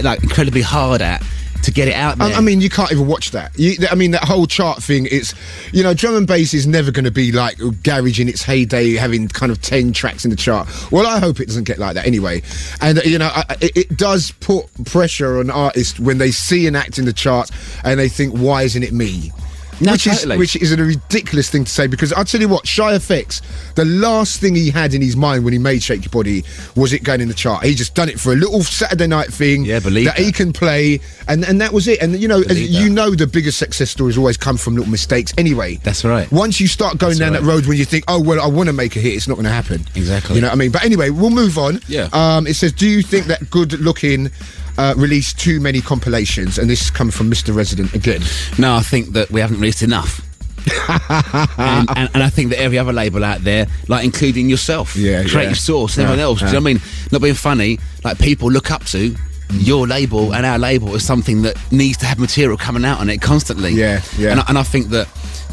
like incredibly hard at to get it out there. I mean, you can't even watch that. I mean, that whole chart thing, it's, you know, drum and bass is never going to be like garage in its heyday, having kind of 10 tracks in the chart. Well, I hope it doesn't get like that anyway. And, you know, it does put pressure on artists when they see an act in the chart and they think, why isn't it me? No, which totally. is a ridiculous thing to say, because I'll tell you what, Shy FX, the last thing he had in his mind when he made Shake Your Body was it going in the chart. He just done it for a little Saturday night thing that he can play, and that was it. And you know, the biggest success stories always come from little mistakes anyway. That's right. Once you start going down that road when you think, oh well, I want to make a hit, it's not going to happen. Exactly. You know what I mean? But anyway, we'll move on. Yeah. It says, do you think that Good Looking released too many compilations? And this is coming from Mr. Resident again. No, I think that we haven't released enough. and I think that every other label out there, like including yourself, Creative Source, and everyone else, do you know what I mean? Not being funny, like people look up to your label and our label as something that needs to have material coming out on it constantly. Yeah. And I think that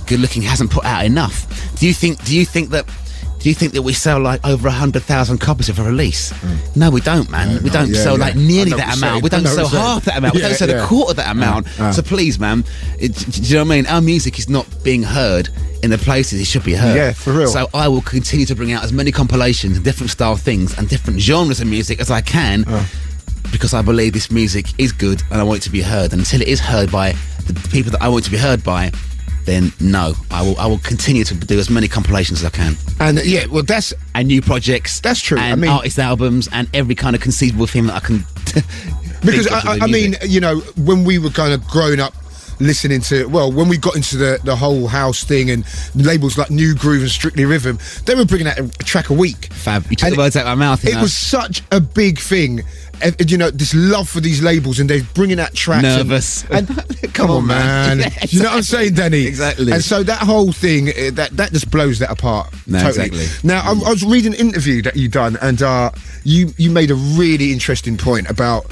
Good Looking hasn't put out enough. Do you think that we sell like over 100,000 copies of a release? No, we don't, man. We don't sell like nearly that amount. We don't sell half that amount. We don't sell a quarter of that amount. So please, man, do you know what I mean? Our music is not being heard in the places it should be heard. Yeah, for real. So I will continue to bring out as many compilations and different style things and different genres of music as I can, because I believe this music is good and I want it to be heard. And until it is heard by the people that I want it to be heard by, then no, I will continue to do as many compilations as I can. And and new projects. That's true. And I mean, artist albums and every kind of conceivable thing that I can. Because I mean, you know, when we were kind of growing up, listening to, well, when we got into the whole house thing and labels like New Groove and Strictly Rhythm, they were bringing out a track a week. Fab, you took the words out of my mouth. It was such a big thing. You know, this love for these labels, and they're bringing out tracks. Nervous. And come on, man. Yeah, exactly. You know what I'm saying, Danny? Exactly. And so that whole thing, that just blows that apart. No, totally. exactly. Now, I was reading an interview that you done, and you made a really interesting point about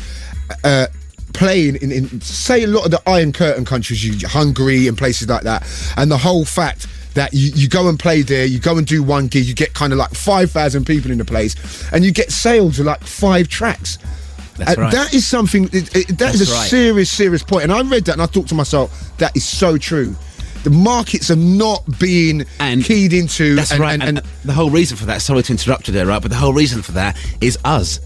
playing in say a lot of the Iron Curtain countries, Hungary and places like that, and the whole fact that you go and play there, you go and do one gig, you get kind of like 5,000 people in the place, and you get sales of like 5 tracks. That's right. That is something, that is a serious point. And I read that and I thought to myself, that is so true. The markets are not being keyed into. That's right. And the whole reason for that, sorry to interrupt you there, right? But the whole reason for that is us,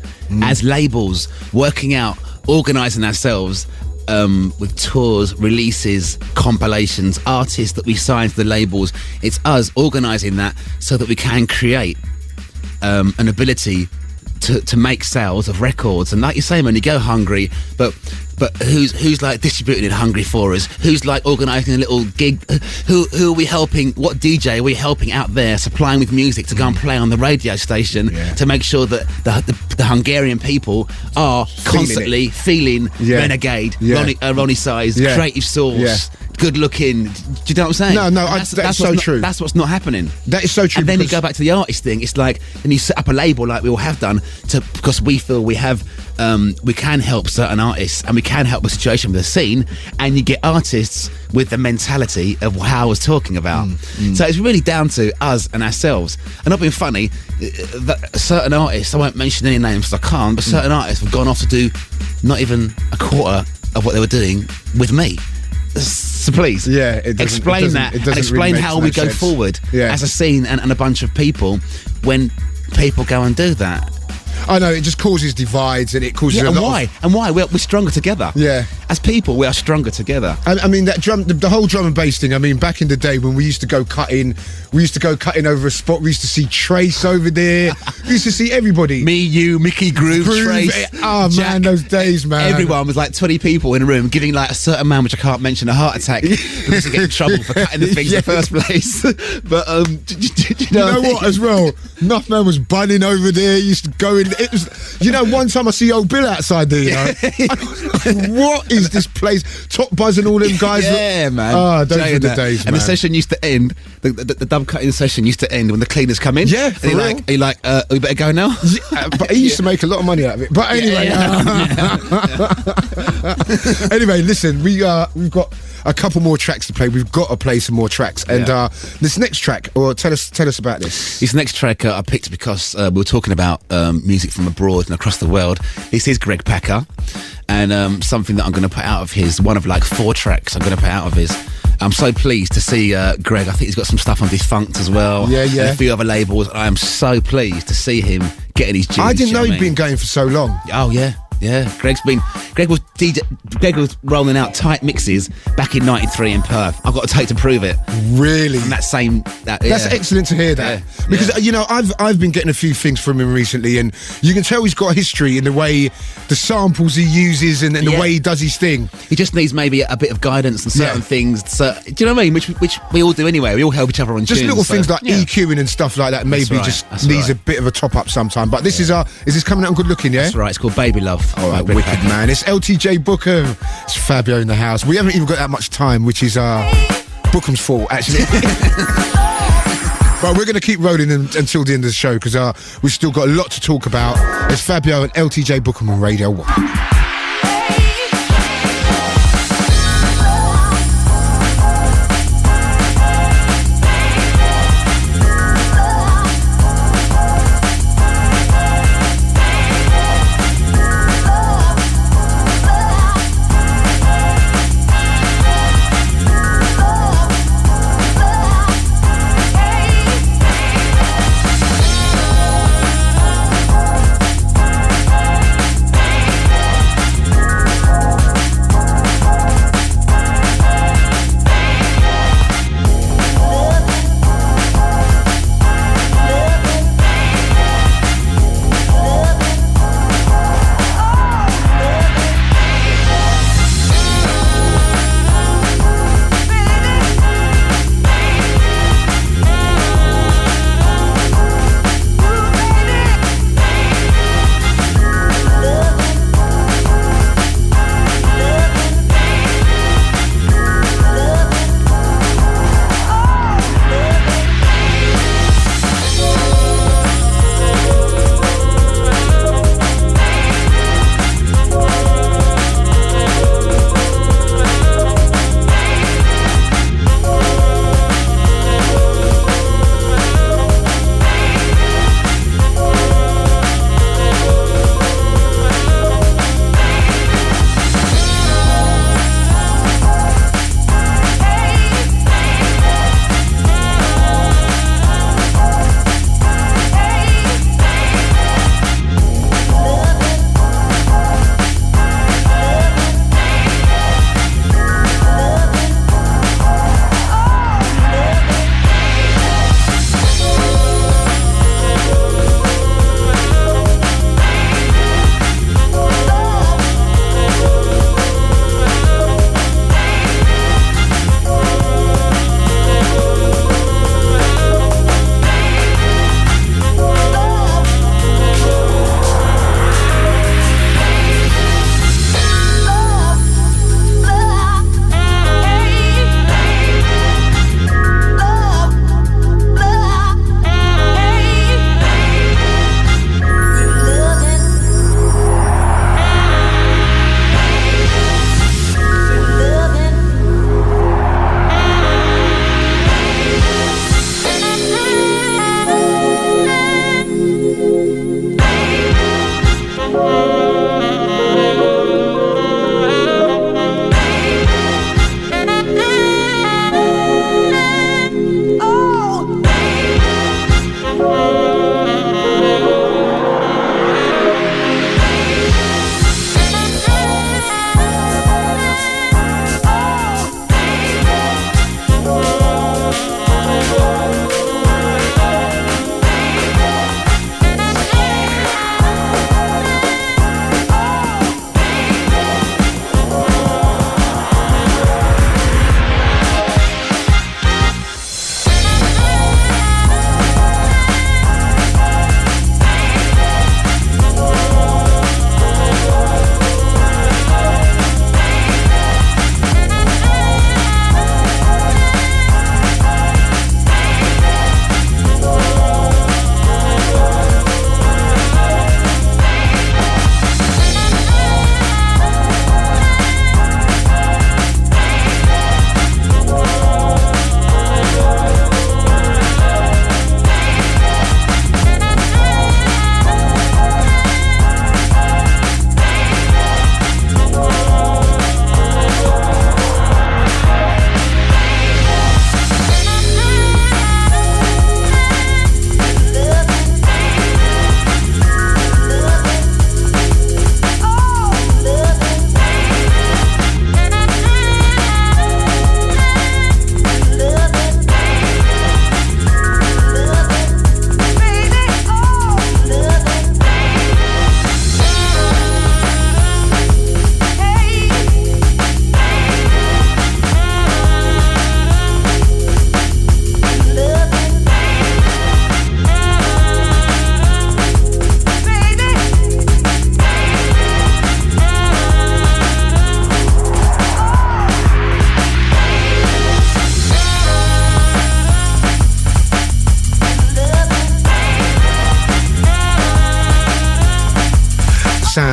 as labels, working out, organising ourselves with tours, releases, compilations, artists that we sign to the labels. It's us organising that so that we can create an ability to make sales of records. And like you say, man, you go Hungary, but who's like distributing in Hungary for us? Who's like organising a little gig? Who are we helping? What DJ are we helping out there, supplying with music to go and play on the radio station to make sure that the Hungarian people are constantly feeling Renegade, Ronnie Size, Creative Source, Good Looking. Do you know what I'm saying? No, that's so true. That's what's not happening. That is so true. And then you go back to the artist thing. It's like, and you set up a label like we all have done, because we feel we have, we can help certain artists and we can help the situation with the scene, and you get artists with the mentality of how I was talking about. So it's really down to us and ourselves. And not being funny, that certain artists, I won't mention any names because I can't, but certain artists have gone off to do not even a quarter of what they were doing with me. So please, explain that and explain really how we go forward as a scene and a bunch of people when people go and do that. I know, it just causes divides and it causes a lot of... And why? We're stronger together. Yeah. As people, we are stronger together. I mean, that the whole drum and bass thing, I mean, back in the day when we used to go cutting over a spot, we used to see Trace over there. We used to see everybody. Me, you, Mickey, Groove, Trace. Oh, Jack, man, those days, man. Everyone was like 20 people in a room giving like a certain man, which I can't mention, a heart attack because they get in trouble for cutting the things in the first place. But, you know what, as well? Nuff Man was bunning over there, used to go in. It was, you know, one time I see old Bill outside there, you know. What is this place? Top Buzz and all them guys. Yeah, man. Oh, those were the days, man. And the session used to end, the dub cutting session used to end when the cleaners come in. Yeah, for real. You're like, we better go now? But he used to make a lot of money out of it. But anyway. Anyway, listen, we've got a couple more tracks to play. We've got to play some more tracks. And this next track, or tell us about this. This next track I picked because we were talking about music from abroad and across the world. This is Greg Packer, and something that I'm going to put out of his, one of like 4 tracks I'm going to put out of his. I'm so pleased to see Greg. I think he's got some stuff on Defunct as well. Yeah. And a few other labels. I am so pleased to see him getting his dues. I didn't know he'd been going for so long. Oh, yeah. Yeah, Greg's been Greg was rolling out tight mixes back in '93 in Perth. I've got a tape to prove it. Really? From that same. That's excellent to hear that. Yeah. Because, you know, I've been getting a few things from him recently, and you can tell he's got a history in the way the samples he uses and the way he does his thing. He just needs maybe a bit of guidance on certain things. So, do you know what I mean? Which we all do anyway. We all help each other on just tunes, little things like EQing and stuff like that. Maybe just needs a bit of a top up sometime. But this is this coming out on Good Looking, yeah? That's right. It's called Baby Love. All right, wicked man. It's LTJ Bukem. It's Fabio in the house. We haven't even got that much time, which is Bookem's fault, actually. But we're going to keep rolling until the end of the show because we've still got a lot to talk about. It's Fabio and LTJ Bukem on Radio 1.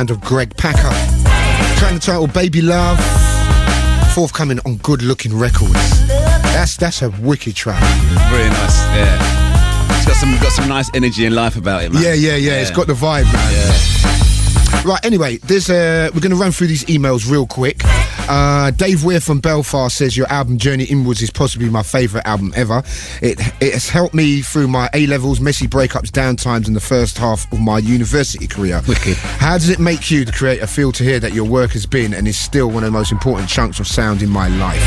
sound of Greg Packer. Track entitled Baby Love, forthcoming on Good Looking Records. That's a wicked track. Really nice, yeah. It's got some nice energy and life about it, man. Yeah. It's got the vibe, man. Yeah. Right, anyway, we're going to run through these emails real quick. Dave Weir from Belfast says your album Journey Inwards is possibly my favourite album ever. It has helped me through my A-levels, messy breakups, downtimes in the first half of my university career. Wicked. How does it make you, the creator, feel to hear that your work has been and is still one of the most important chunks of sound in my life?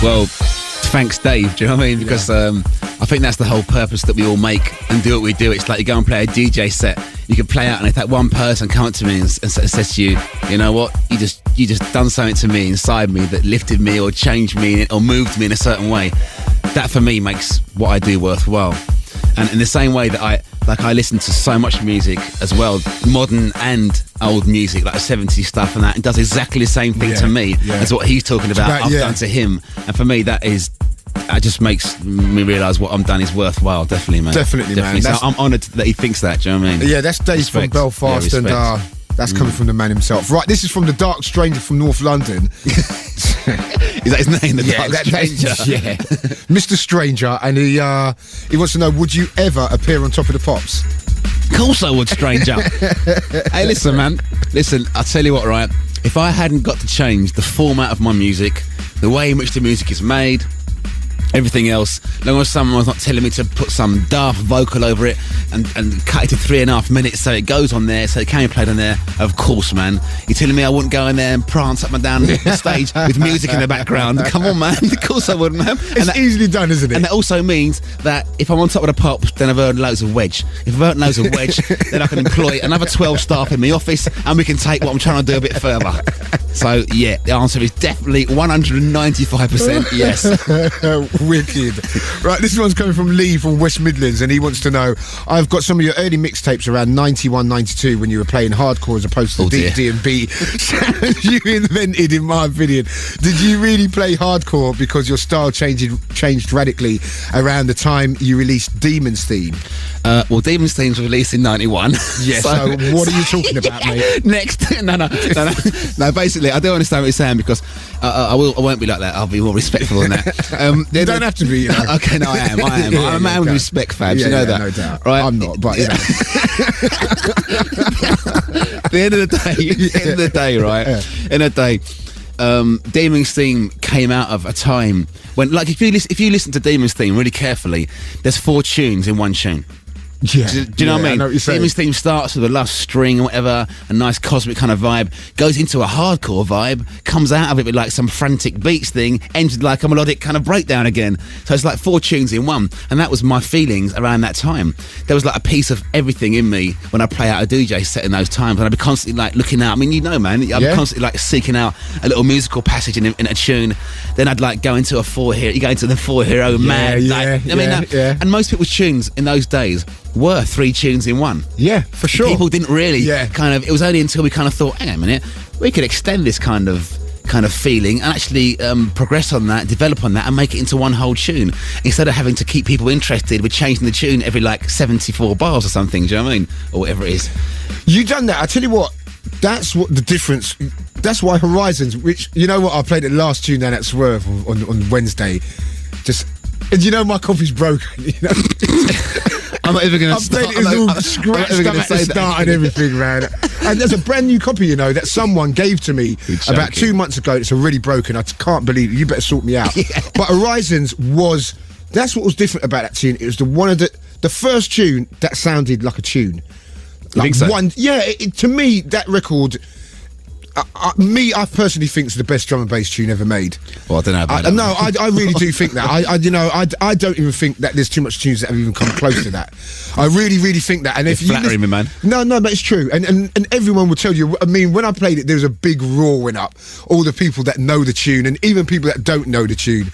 Well, thanks, Dave. Do you know what I mean? Because I think that's the whole purpose that we all make and do what we do. It's like you go and play a DJ set. You can play out, and if that one person comes up to me and says to you, you know what, you just done something to me inside me that lifted me or changed me or moved me in a certain way. That for me makes what I do worthwhile. And in the same way that I listen to so much music as well, modern and old music, like 70s stuff and that, and does exactly the same thing to me as what he's talking about, I've done to him. And for me, that just makes me realise what I'm done is worthwhile. Definitely, man. Definitely. Man. So I'm honoured that he thinks that. Do you know what I mean? Yeah, that's Dave from Belfast, and that's coming from the man himself. Right, this is from the Dark Stranger from North London. Is that his name, the Dark Stranger? Yeah, Mr. Stranger, and he wants to know: would you ever appear on Top of the Pops? Of course I would, stranger. Hey, listen, man. Listen, I'll tell you what, right? If I hadn't got to change the format of my music, the way in which the music is made, everything else, as long as someone's not telling me to put some daft vocal over it and cut it to 3.5 minutes so it goes on there, so it can be played on there, of course, man. You're telling me I wouldn't go in there and prance up and down the stage with music in the background? Come on, man. Of course I wouldn't, man. It's easily done, isn't it? And that also means that if I'm on Top of the Pops, then I've earned loads of wedge. If I've earned loads of wedge, then I can employ another 12 staff in my office and we can take what I'm trying to do a bit further. So, yeah, the answer is definitely 195% yes. Wicked. Right, this one's coming from Lee from West Midlands, and he wants to know, I've got some of your early mixtapes around 91, 92 when you were playing hardcore as opposed to D&B sound you invented, in my opinion. Did you really play hardcore because your style changed radically around the time you released Demon's Theme? Well, Demon's Theme was released in 91. Yeah, so what are you talking about, mate? Next. No, basically, I do understand what you're saying, because I won't be like that. I'll be more respectful than that. You don't have to be, you know. Okay, no, I am. I'm a man with respect, Fabs. You know that. No doubt. Right? I'm not, but, you know. The end of the day, right? Yeah. End of the day, Demon's Theme came out of a time when, like, if you listen to Demon's Theme really carefully, there's 4 tunes in one tune. Yeah. Do you know what I mean? Know what Demon's Theme starts with a love string or whatever, a nice cosmic kind of vibe, goes into a hardcore vibe, comes out of it with like some frantic beats thing, ends with like a melodic kind of breakdown again. So it's like 4 tunes in one. And that was my feelings around that time. There was like a piece of everything in me when I play out a DJ set in those times, and I'd be constantly like looking out. I mean, you know, man, I'd be constantly like seeking out a little musical passage in a tune. Then I'd like go into a 4-hero, you go into the 4-hero mad. And most people's tunes in those days were 3 tunes in one. Yeah, for sure. People didn't really it was only until we kind of thought, hang on a minute, we could extend this kind of feeling and actually progress on that, develop on that, and make it into one whole tune, instead of having to keep people interested with changing the tune every like 74 bars or something. Do you know what I mean? Or whatever it is. You done that. I tell you what, that's what the difference. That's why Horizons, which, you know what, I played the last tune down at Swerve on Wednesday. And you know my copy's broken, you know. I'm not even going to start. It was all scratched up at the start and everything, man. And there's a brand new copy, you know, that someone gave to me about 2 months ago. It's already broken. I can't believe it. You better sort me out. Yeah. But Horizons that's what was different about that tune. It was the first tune that sounded like a tune. Like, think so? To me, that record, I personally think it's the best drum and bass tune ever made. Well, I don't know about that. No, I really do think that. I don't even think that there's too much tunes that have even come close to that. I really, really think that. And if you're flattering me, man. No, but it's true. And everyone will tell you. I mean, when I played it, there was a big roar went up. All the people that know the tune, and even people that don't know the tune.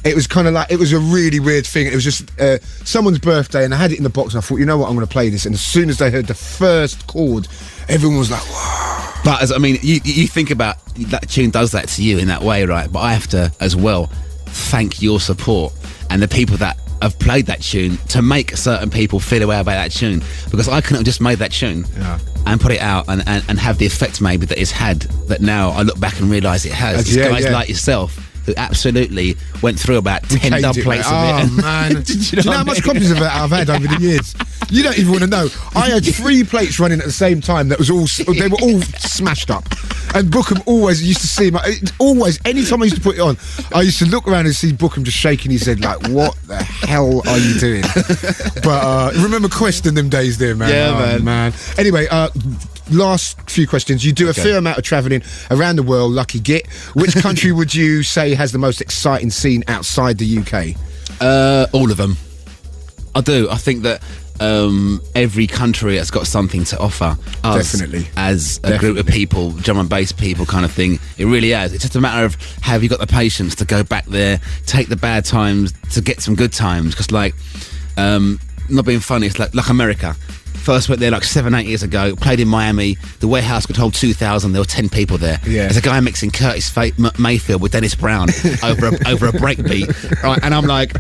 It was kind of like, it was a really weird thing. It was just someone's birthday, and I had it in the box, and I thought, you know what, I'm going to play this. And as soon as they heard the first chord, everyone was like, whoa. But, you think about that tune does that to you in that way, right? But I have to, as well, thank your support and the people that have played that tune to make certain people feel a way about that tune, because I couldn't have just made that tune and put it out and have the effect maybe that it's had, that now I look back and realise it has. It's guys like yourself who absolutely went through about 10 dub plates of it. Oh, man. Do you know how much copies of it I've had over the years? You don't even want to know. I had 3 plates running at the same time that was they were all smashed up. And Bukem always used to see him. Always, anytime I used to put it on, I used to look around and see Bukem just shaking his head like, what the hell are you doing? But remember Quest in them days there, man? Yeah, man. Anyway, last few questions. You do a fair amount of travelling around the world, lucky git. Which country would you say has the most exciting scene outside the UK? All of them. I do. I think that every country has got something to offer us. Definitely. As a group of people, drum and bass people kind of thing. It really is. It's just a matter of have you got the patience to go back there, take the bad times to get some good times. Because not being funny, it's like America. First went there like 7-8 years ago, played in Miami. The warehouse could hold 2,000. There were 10 people there. Yeah. There's a guy mixing Curtis Mayfield with Dennis Brown over a breakbeat. Right, and I'm like,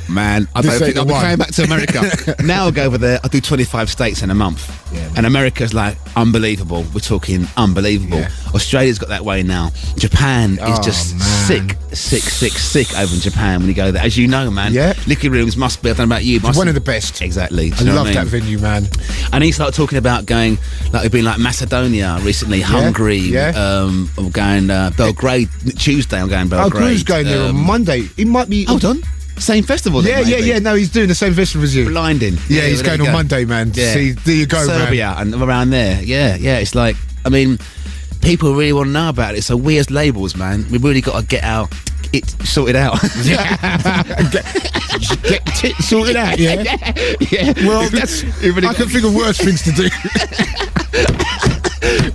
man, I don't think I'll be coming back to America. Now I'll go over there. I'll do 25 states in a month. Yeah, and America's like unbelievable. We're talking unbelievable. Yeah. Australia's got that way now. Japan is just sick over in Japan when you go there. As you know, man. Yeah. Liquid Rooms must be, I don't know about you. It's one of the best. Exactly. I love that venue, man. And he started talking about going, like we've been like Macedonia recently, Hungary, I'm going Belgrade. Tuesday I'm going Belgrade. Gru's going there on Monday. He might be... Hold on. Same festival then, Yeah. No, he's doing the same festival as you. Blinding. Yeah, he's going on Monday, man. Yeah. See, there you go, Serbia man. and around there. Yeah. It's like, I mean, people really want to know about it. So we as labels, man, we really got to get it sorted out. get it sorted out, yeah? Yeah. Well, I can think of worse things to do.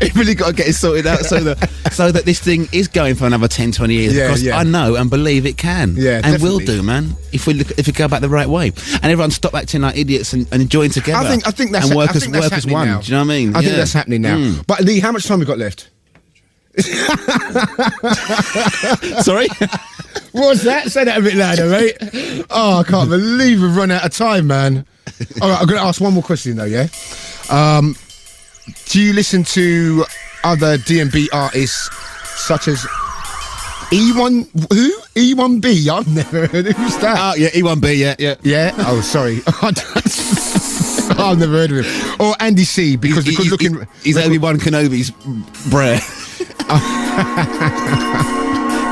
You've really got to get it sorted out so that this thing is going for another 10, 20 years. Because I know and believe it can. Yeah, and will do, man. If we go back the right way, and everyone stop acting like idiots and join together. I think that's and work as happening one. now. Do you know what I mean? I think that's happening now. But Lee, how much time we got left? Sorry? What's that? Say that a bit louder, mate. Oh, I can't believe we've run out of time, man. All right, I'm going to ask one more question though, yeah? Do you listen to other D&B artists such as E1? Who? E1B? I've never heard of who's that. Oh, yeah, E1B, yeah. Yeah? Oh, sorry. I've never heard of him. Or Andy C, because the good looking... He's Obi-Wan Kenobi's brer.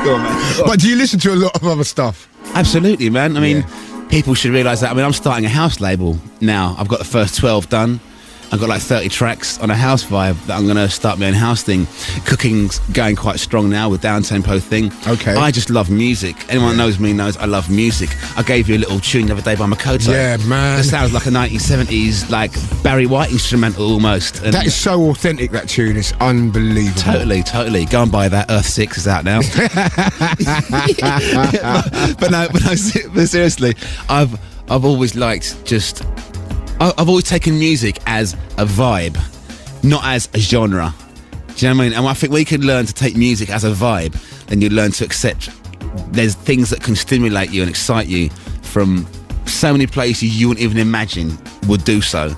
Go on, man. But do you listen to a lot of other stuff? Absolutely, man. I mean, people should realise that. I mean, I'm starting a house label now. I've got the first 12 done. I've got like 30 tracks on a house vibe that I'm going to start my own house thing. Cooking's going quite strong now with down-tempo thing. Okay. I just love music. Anyone that knows me knows I love music. I gave you a little tune the other day by Makoto. Yeah, man. It sounds like a 1970s, like Barry White instrumental almost. And that is so authentic, that tune. It's unbelievable. Totally. Go and buy that. Earth 6 is out now. but seriously, I've always liked just... I've always taken music as a vibe, not as a genre. Do you know what I mean? And I think we can learn to take music as a vibe, then you learn to accept there's things that can stimulate you and excite you from so many places you wouldn't even imagine would do so.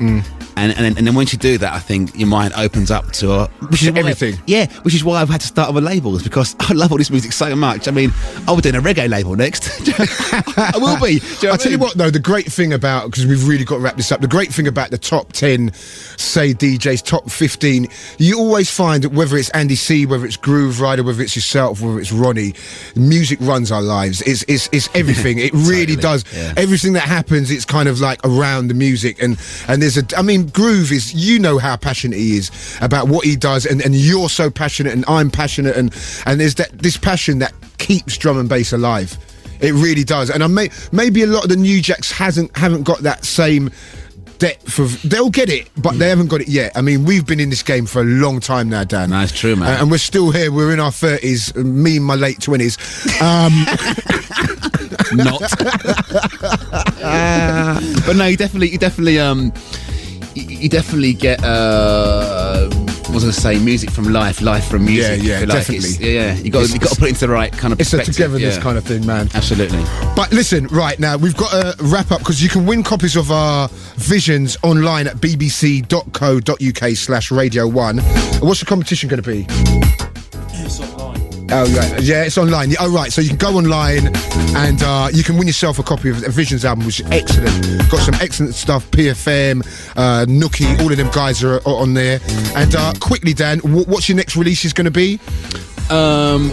And then once you do that, I think your mind opens up to everything. Which is why I've had to start other labels, because I love all this music so much. I mean, I'll be doing a reggae label next. I will be. I'll tell you what, though, the great thing about, because we've really got to wrap this up, the great thing about the top 10, say DJs, top 15, you always find that whether it's Andy C, whether it's Groove Rider, whether it's yourself, whether it's Ronnie, music runs our lives. It's everything. It really does. Yeah. Everything that happens, it's kind of like around the music. And there's Groove is, you know how passionate he is about what he does, and you're so passionate, and I'm passionate, and there's this passion that keeps drum and bass alive. It really does. And maybe a lot of the new jacks haven't got that same depth of, they'll get it, but they haven't got it yet. I mean, we've been in this game for a long time now, Dan. That's true, man. And we're still here. We're in our 30s, me in my late 20s. Not. But no, you definitely get was going to say music from life from music. Yeah, if you like. definitely. You got to put it into the right kind of It's a perspective. togetherness kind of thing, man. Absolutely. But listen, right now, we've got to wrap up because you can win copies of our Visions online at bbc.co.uk/Radio 1. What's the competition going to be? Oh, yeah, it's online. Oh, right, so you can go online and you can win yourself a copy of the Visions album, which is excellent. Got some excellent stuff, PFM, Nookie, all of them guys are on there. And quickly, Dan, what's your next release is going to be?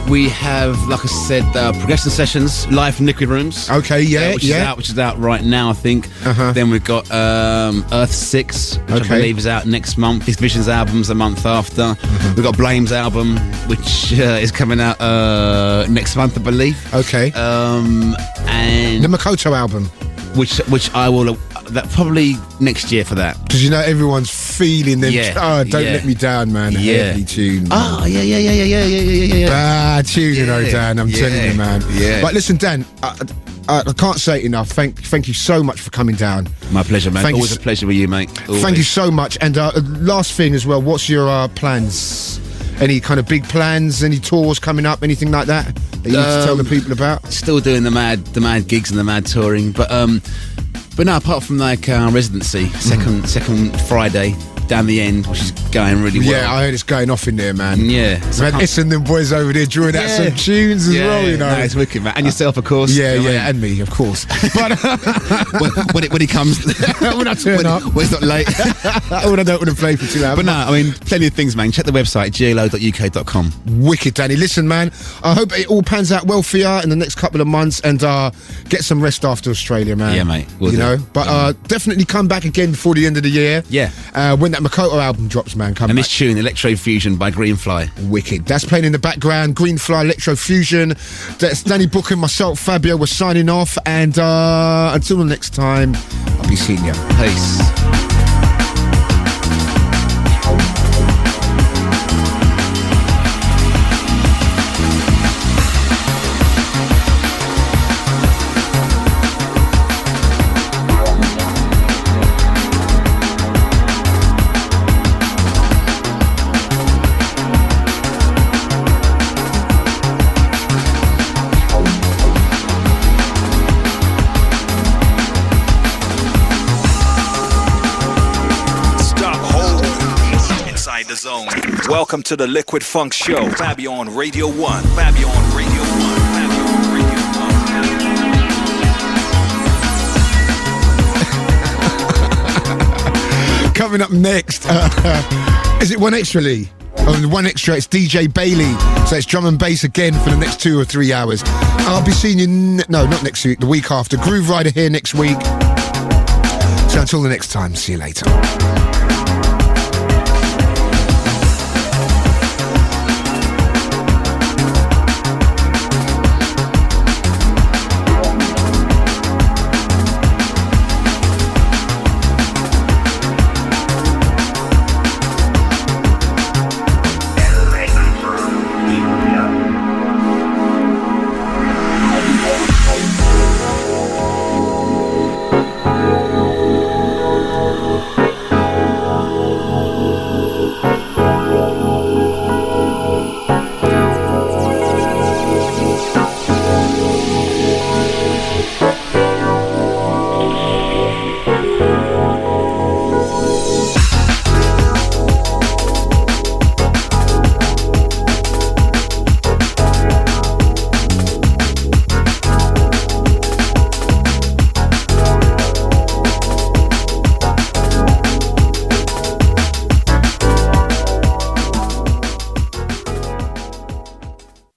We have, like I said, Progression Sessions live from Liquid Rooms. Okay, which is out right now, I think. Then we've got Earth 6, which I believe is out next month. His Visions album's a month after. We've got Blame's album, which is coming out next month, I believe. Okay. And the Makoto album, which I will that probably next year for that, because you know everyone's feeling them. Don't let me down, man. Heavy tune. Oh yeah. Bad tune, you know, Dan. I'm telling you, man. Yeah. But listen, Dan, I can't say it enough. Thank you so much for coming down. My pleasure, man. Always a pleasure with you, mate. Always. Thank you so much. And last thing as well, what's your plans? Any kind of big plans? Any tours coming up? Anything like that you need to tell the people about? Still doing the mad gigs and the mad touring, but no, apart from like residency, second Friday down the end, which is going really well. Yeah, I heard it's going off in there, man. Yeah, so I've had S and them boys over there drawing out some tunes as well, you know. No, it's wicked, man. And yourself, of course. Yeah, and me, of course. But when he comes, when I turn up, when it's not late, when I don't want to play for 2 hours. But no, I mean, plenty of things, man. Check the website, glo.uk.com. Wicked, Danny. Listen, man, I hope it all pans out well for you in the next couple of months, and get some rest after Australia, man. Yeah, mate. You know, but definitely come back again before the end of the year. Yeah. When that Makoto album drops, man, come and back. this tune, Electro Fusion by Greenfly. Wicked. That's playing in the background. Greenfly, Electro Fusion. That's Danny Bukem, myself, Fabio. We're signing off, and until the next time, I'll be seeing you. Peace. Welcome to the Liquid Funk Show. Fabio on Radio 1. Fabio on Radio 1. Fabio on Radio 1. Coming up next, is it One Extra, Lee? Oh, One Extra, it's DJ Bailey. So it's drum and bass again for the next 2 or 3 hours. I'll be seeing you, no, not next week, the week after. Groove Rider here next week. So until the next time, see you later.